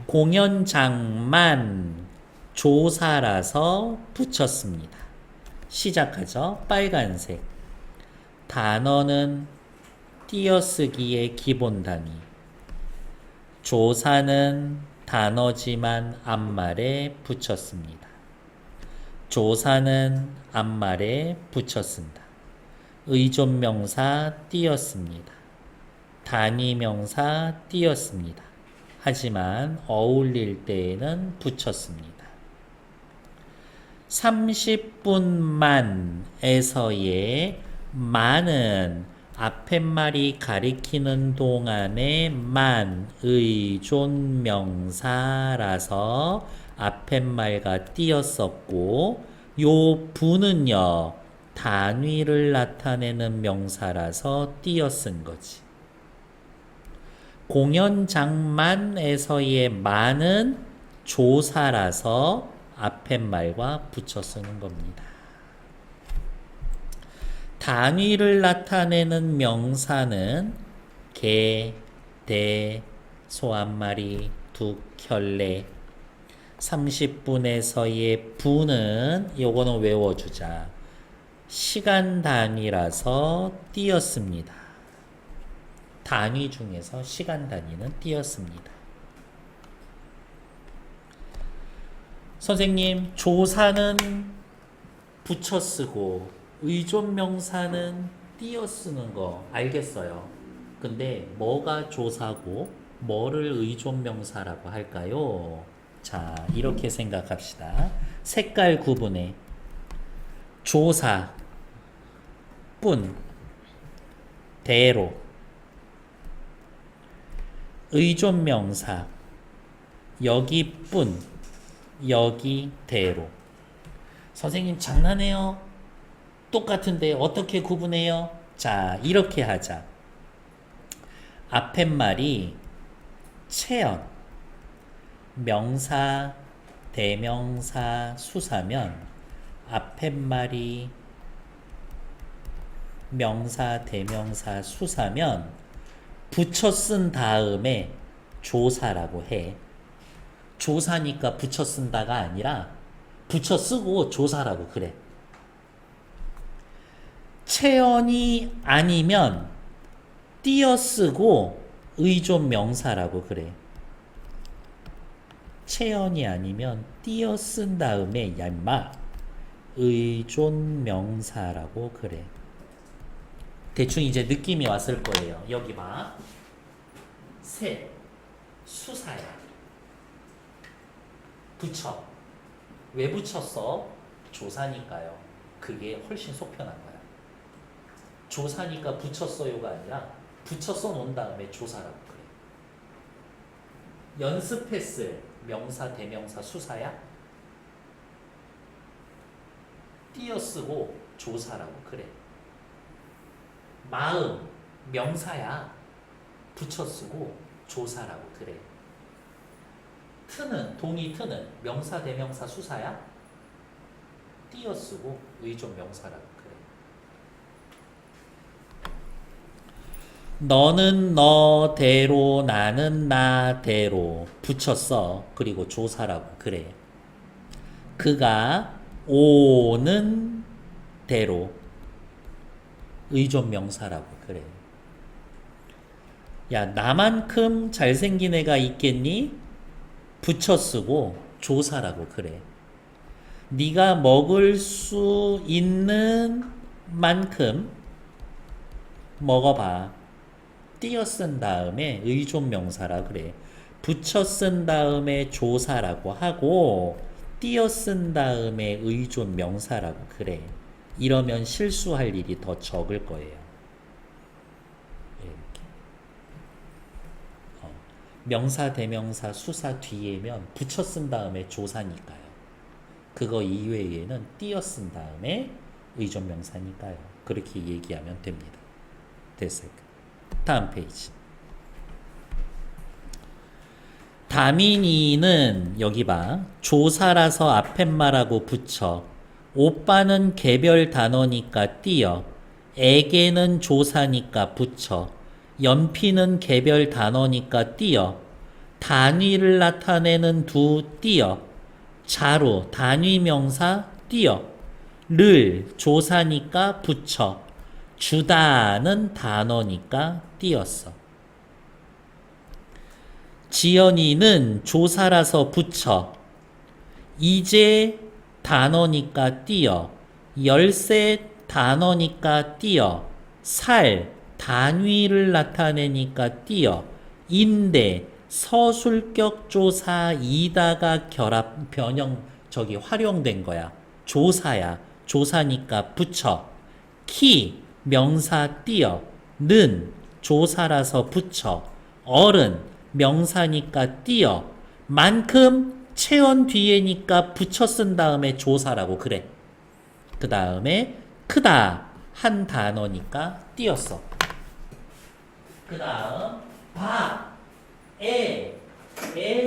공연장만 조사라서 붙였습니다. 시작하죠. 빨간색 단어는 띄어쓰기의 기본 단위. 조사는 단어지만 앞말에 붙였습니다. 조사는 앞말에 붙였습니다. 의존명사 띄었습니다. 단위명사 띄었습니다. 하지만 어울릴 때에는 붙였습니다. 30분만에서의 만은 앞에 말이 가리키는 동안에 만 의존명사라서 앞에 말과 띄었었고 요 분은요 단위를 나타내는 명사라서 띄어 쓴 거지. 공연장만에서의 만은 조사라서 앞에 말과 붙여 쓰는 겁니다. 단위를 나타내는 명사는 개, 대, 소 한 마리, 두 켤레. 30분에서의 분은 요거는 외워주자. 시간 단위라서 띄었습니다. 단위 중에서 시간 단위는 띄었습니다. 선생님, 조사는 붙여 쓰고 의존 명사는 띄어 쓰는 거 알겠어요. 근데 뭐가 조사고 뭐를 의존 명사라고 할까요? 자, 이렇게 생각합시다. 색깔 구분해. 조사, 뿐, 대로, 의존 명사, 여기 뿐, 여기 대로. 선생님 장난해요? 똑같은데 어떻게 구분해요? 자, 이렇게 하자. 앞에 말이 체언, 명사, 대명사, 수사면 앞에 말이 명사, 대명사, 수사면 붙여 쓴 다음에 조사라고 해. 조사니까 붙여 쓴다가 아니라 붙여 쓰고 조사라고 그래. 체언이 아니면 띄어 쓰고 의존 명사라고 그래. 체언이 아니면 띄어 쓴 다음에 야 임마 의존 명사라고 그래. 대충 이제 느낌이 왔을 거예요. 여기 봐. 새, 수사야. 붙여. 왜 붙였어? 조사니까요. 그게 훨씬 속편한 거야. 조사니까 붙였어요가 아니라 붙여서 놓은 다음에 조사라고 그래. 연습했을 명사, 대명사, 수사야? 띄어쓰고 조사라고 그래. 마음, 명사야. 붙여쓰고 조사라고 그래. 트는, 동의 트는 명사, 대명사, 수사야? 띄어쓰고 의존 명사라고 그래. 너는 너대로 나는 나대로 붙였어. 그리고 조사라고 그래. 그가 오는 대로 의존 명사라고 그래. 야, 나만큼 잘생긴 애가 있겠니? 붙여 쓰고 조사라고 그래. 네가 먹을 수 있는 만큼 먹어봐. 띄어 쓴 다음에 의존 명사라 그래. 붙여 쓴 다음에 조사라고 하고 띄어 쓴 다음에 의존 명사라고 그래. 이러면 실수할 일이 더 적을 거예요. 이렇게. 명사, 대명사, 수사 뒤에면 붙여 쓴 다음에 조사니까요. 그거 이외에는 띄어 쓴 다음에 의존 명사니까요. 그렇게 얘기하면 됩니다. 됐어요. 다음 페이지. 다민이는 여기 봐. 조사라서 앞에 말하고 붙여. 오빠는 개별 단어니까 띄어. 애게는 조사니까 붙여. 연필은 개별 단어니까 띄어. 단위를 나타내는 두 띄어. 자로 단위 명사 띄어. 를 조사니까 붙여. 주다는 단어니까 띄었어. 지연이는 조사라서 붙여. 이제 단어니까 띄어. 열쇠 단어니까 띄어. 살 단위를 나타내니까 띄어. 인대 서술격 조사 이다가 결합 변형 활용된 거야. 조사야. 조사니까 붙여. 키 명사 띄어. 는 조사라서 붙여. 어른 명사니까 띄어. 만큼 체언 뒤에니까 붙여 쓴 다음에 조사라고 그래. 그 다음에 크다 한 단어니까 띄었어. 그 다음 밥, 애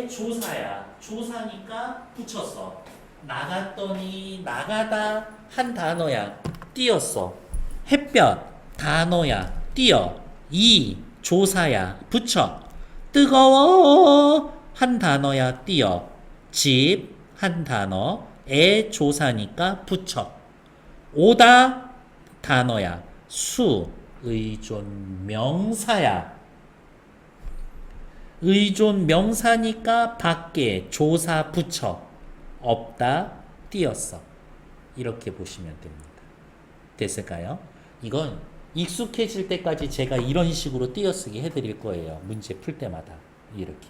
조사야. 조사니까 붙였어. 나갔더니 나가다 한 단어야. 띄었어. 햇볕 단어야. 띄어. 이 조사야. 붙여. 뜨거워 한 단어야. 띄어. 집 한 단어. 애 조사니까 붙여. 오다 단어야. 수 의존 명사야. 의존 명사니까 밖에 조사 붙여. 없다 띄었어. 이렇게 보시면 됩니다. 됐을까요? 이건 익숙해질 때까지 제가 이런 식으로 띄어쓰기 해드릴 거예요. 문제 풀 때마다 이렇게.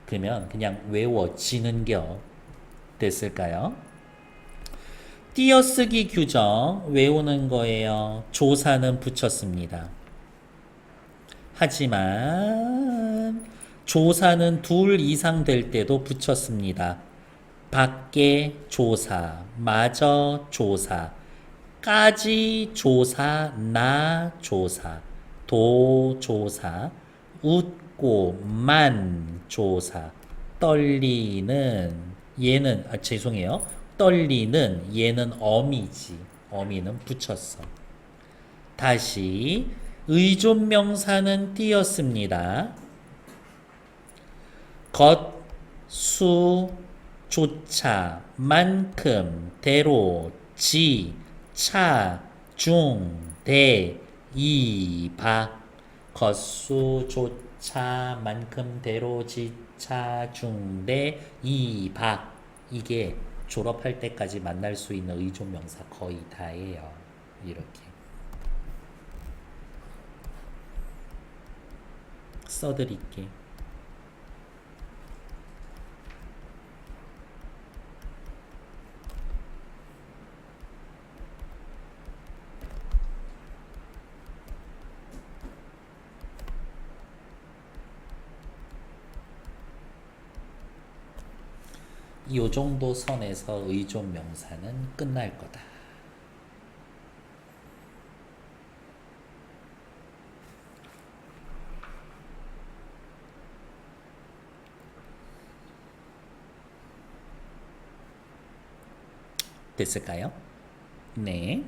그러면 그냥 외워지는 겨. 됐을까요? 띄어쓰기 규정 외우는 거예요. 조사는 붙였습니다. 하지만 조사는 둘 이상 될 때도 붙였습니다. 밖에 조사, 마저 조사, 까지 조사, 나 조사, 도 조사, 웃고 만 조사, 떨리는 얘는 죄송해요. 떨리는 얘는 어미지. 어미는 붙였어. 다시 의존명사는 띄었습니다. 것, 수, 조차, 만큼, 대로, 지, 차, 중, 대, 이, 박. 겉수, 조차, 만큼, 대로, 지, 차, 중, 대, 이, 박. 이게 졸업할 때까지 만날 수 있는 의존명사 거의 다예요. 이렇게 써드릴게. 이 정도 선에서 의존 명사는 끝날 거다. 됐을까요? 네.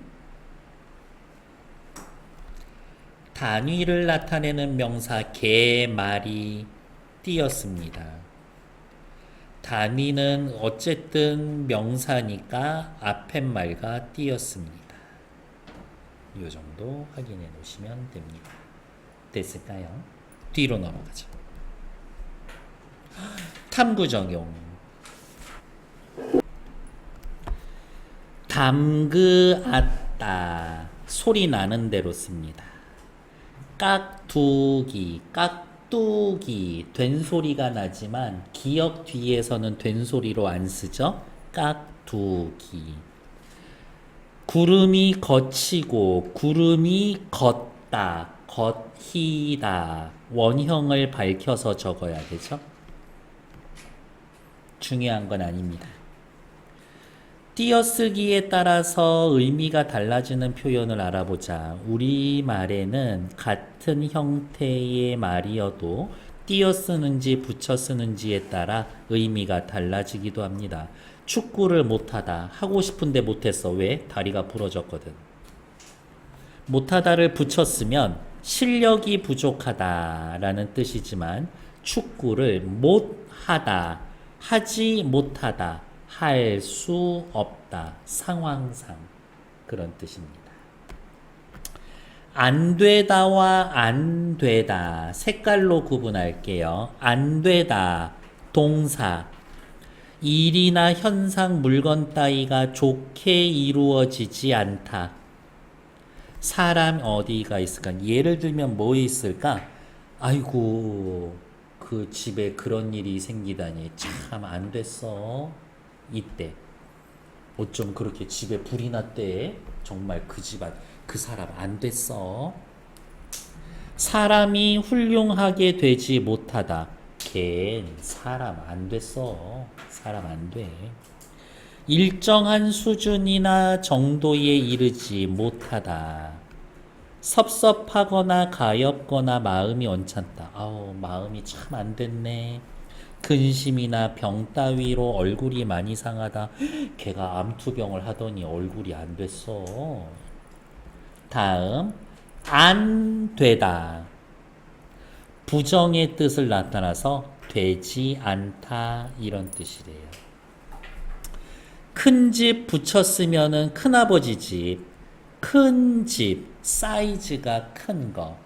단위를 나타내는 명사 개, 말이 띄었습니다. 단위는 어쨌든 명사니까 앞에 말과 띄었습니다. 이 정도 확인해 놓으시면 됩니다. 됐을까요? 뒤로 넘어가죠. 탐구 적용. 담그았다. 소리 나는 대로 씁니다. 깍두기, 깍두기, 된 소리가 나지만 기역 뒤에서는 된 소리로 안 쓰죠. 깍두기. 구름이 걷히고 구름이 걷다, 걷히다. 원형을 밝혀서 적어야 되죠. 중요한 건 아닙니다. 띄어쓰기에 따라서 의미가 달라지는 표현을 알아보자. 우리말에는 같은 형태의 말이어도 띄어 쓰는지 붙여 쓰는지에 따라 의미가 달라지기도 합니다. 축구를 못하다. 하고 싶은데 못했어. 왜? 다리가 부러졌거든. 못하다를 붙였으면 실력이 부족하다라는 뜻이지만 축구를 못하다, 하지 못하다, 할 수 없다. 상황상 그런 뜻입니다. 안 되다와 안 되다 색깔로 구분할게요. 안 되다 동사 일이나 현상 물건 따위가 좋게 이루어지지 않다. 사람 어디가 있을까? 예를 들면 뭐 있을까? 아이고 그 집에 그런 일이 생기다니 참 안 됐어. 이때 어쩜 그렇게 집에 불이 났대. 정말 그 집안 그 사람 안 됐어. 사람이 훌륭하게 되지 못하다. 걘 사람 안 됐어. 사람 안 돼. 일정한 수준이나 정도에 이르지 못하다. 섭섭하거나 가엾거나 마음이 언짢다. 아우 마음이 참 안 됐네. 근심이나 병 따위로 얼굴이 많이 상하다. 걔가 암투병을 하더니 얼굴이 안 됐어. 다음 안 되다. 부정의 뜻을 나타나서 되지 않다 이런 뜻이래요. 큰 집 붙였으면은 큰아버지 집, 큰 집, 사이즈가 큰 거.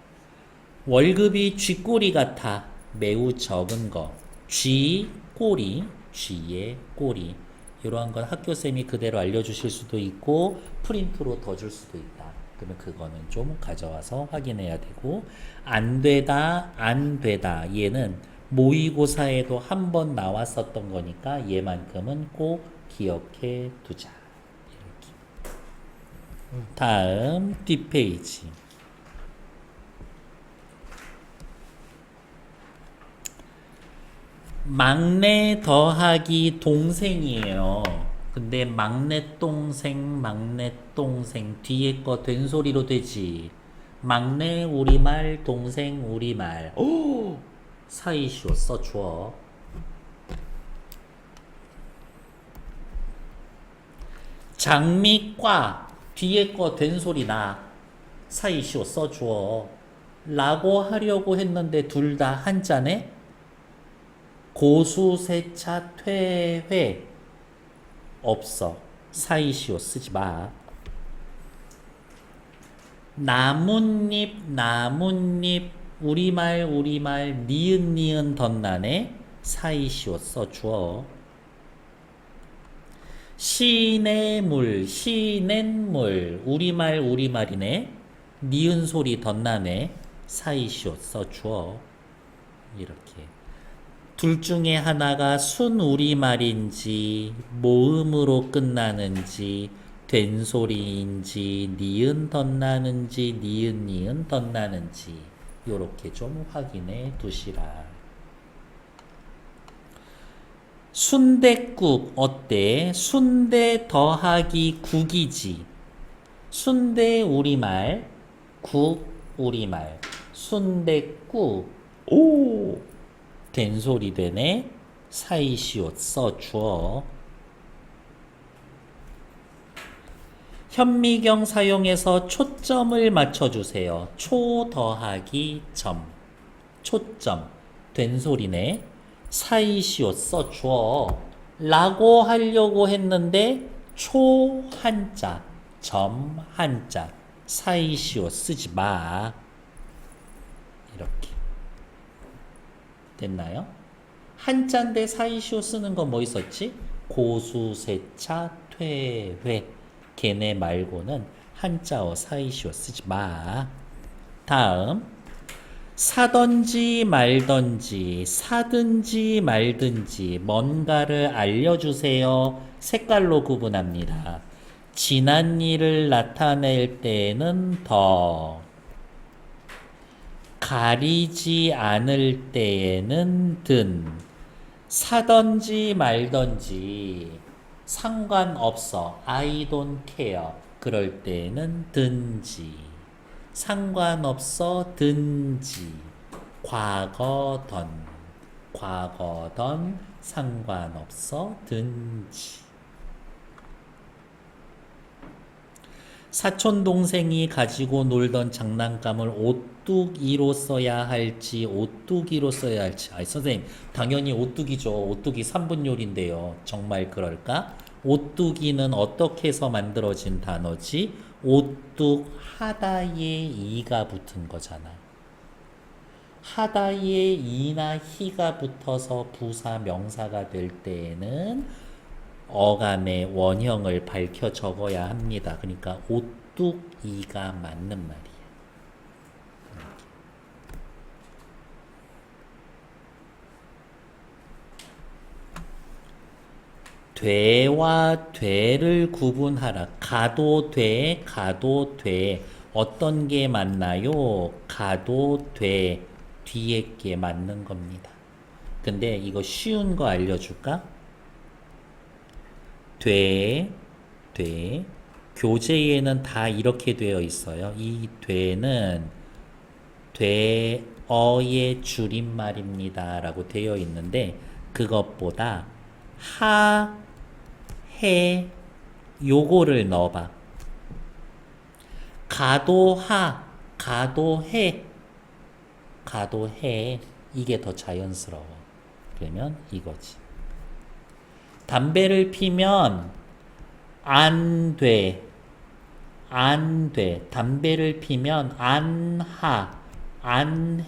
월급이 쥐꼬리 같아 매우 적은 거. 쥐, 꼬리, 쥐의 꼬리. 이러한 건 학교쌤이 그대로 알려주실 수도 있고 프린트로 더 줄 수도 있다. 그러면 그거는 좀 가져와서 확인해야 되고 안 되다 안 되다 얘는 모의고사에도 한 번 나왔었던 거니까 얘만큼은 꼭 기억해 두자. 이렇게. 다음 뒷페이지. 막내 더하기 동생이에요. 근데 막내 동생 뒤에 거 된소리로 되지. 막내 우리말 동생 우리말. 오! 사이쇼 써줘. 장미과 뒤에 거 된소리 나. 사이쇼 써줘. 라고 하려고 했는데 둘 다 한자네. 고수세차 퇴회 없어. 사이시오 쓰지 마. 나뭇잎 우리말 니은 덧나네. 사이시오 써주어. 시냇물 우리말이네. 니은 소리 덧나네. 사이시오 써주어. 이렇게. 둘 중에 하나가 순우리말인지 모음으로 끝나는지 된소리인지 니은 덧나는지 니은 덧나는지 요렇게 좀 확인해 두시라. 순댓국 어때? 순대 더하기 국이지. 순대 우리말 국 우리말 순댓국. 오! 된소리 되네. 사이시옷 써주어. 현미경 사용해서 초점을 맞춰주세요. 초 더하기 점. 초점. 된소리네. 사이시옷 써주어. 라고 하려고 했는데 초 한자, 점 한자. 사이시옷 쓰지 마. 이렇게. 됐나요? 한자인데 사이시오 쓰는 거 뭐 있었지? 고수세차 퇴회. 걔네 말고는 한자어 사이시오 쓰지 마. 다음 사든지 말든지 사든지 말든지 뭔가를 알려주세요. 색깔로 구분합니다. 지난 일을 나타낼 때는 더 가리지 않을 때에는 든. 사든지 말든지 상관없어. I don't care. 그럴 때에는 든지. 상관없어 든지. 과거던 상관없어 든지. 사촌 동생이 가지고 놀던 장난감을 오뚜기로 써야 할지 오뚜기로 써야 할지. 아니 선생님 당연히 오뚜기죠. 오뚜기 3분 요리인데요. 정말 그럴까? 오뚜기는 어떻게 해서 만들어진 단어지? 오뚝 하다에 이가 붙은 거잖아. 하다에 이나 희가 붙어서 부사 명사가 될 때에는 어감의 원형을 밝혀 적어야 합니다. 그러니까 오뚝이가 맞는 말이에요. 되와 되를 구분하라. 가도 돼. 어떤 게 맞나요? 가도 돼. 뒤에 게 맞는 겁니다. 근데 이거 쉬운 거 알려줄까? 돼. 교재에는 다 이렇게 되어 있어요. 이 되는 되어의 줄임말입니다. 라고 되어 있는데 그것보다 하, 해 요거를 넣어봐. 가도하, 가도해 이게 더 자연스러워. 그러면 이거지. 담배를 피면 안 돼. 담배를 피면 안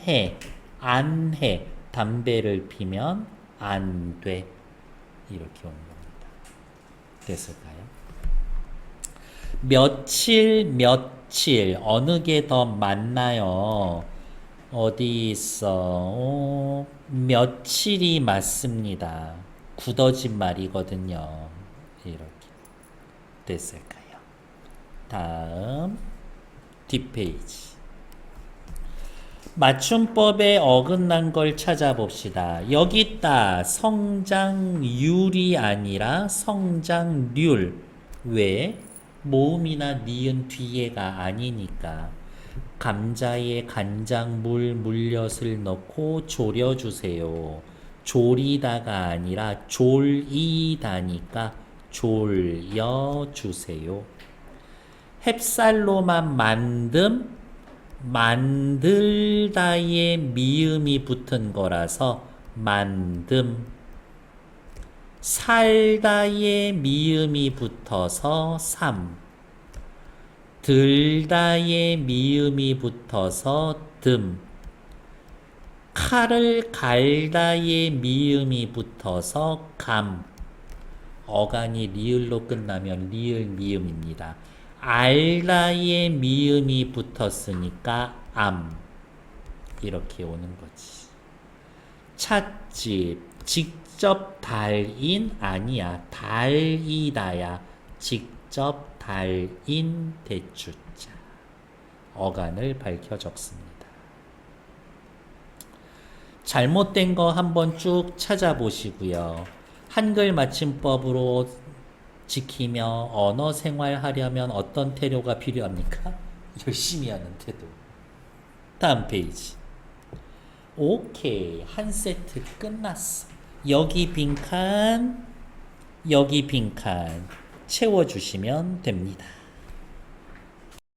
해. 담배를 피면 안 돼. 이렇게 오는 겁니다. 됐을까요? 며칠 어느 게 더 맞나요? 어디 있어? 며칠이 맞습니다. 굳어진 말이거든요. 이렇게 됐을까요? 다음 뒷페이지. 맞춤법에 어긋난 걸 찾아봅시다. 여기 있다. 성장률이 아니라 성장률. 왜? 모음이나 니은 뒤에가 아니니까. 감자에 간장물 물엿을 넣고 졸여주세요. 졸이다가 아니라 졸이다니까 졸여주세요. 햅쌀로만 만들다에 미음이 붙은 거라서 만듦. 살다에 미음이 붙어서 삼. 들다에 미음이 붙어서 듬. 칼을 갈다에 미음이 붙어서 감. 어간이 리을로 끝나면 리을 미음입니다. 알다에 미음이 붙었으니까 암. 이렇게 오는 거지. 찻집. 직접 달인 아니야. 달이다야. 직접 달인 대추자. 어간을 밝혀 적습니다. 잘못된 거 한번 쭉 찾아보시고요. 한글 맞춤법으로 지키며 언어 생활하려면 어떤 태도가 필요합니까? 열심히 하는 태도. 다음 페이지. 오케이. 한 세트 끝났어. 여기 빈칸, 여기 빈칸 채워주시면 됩니다.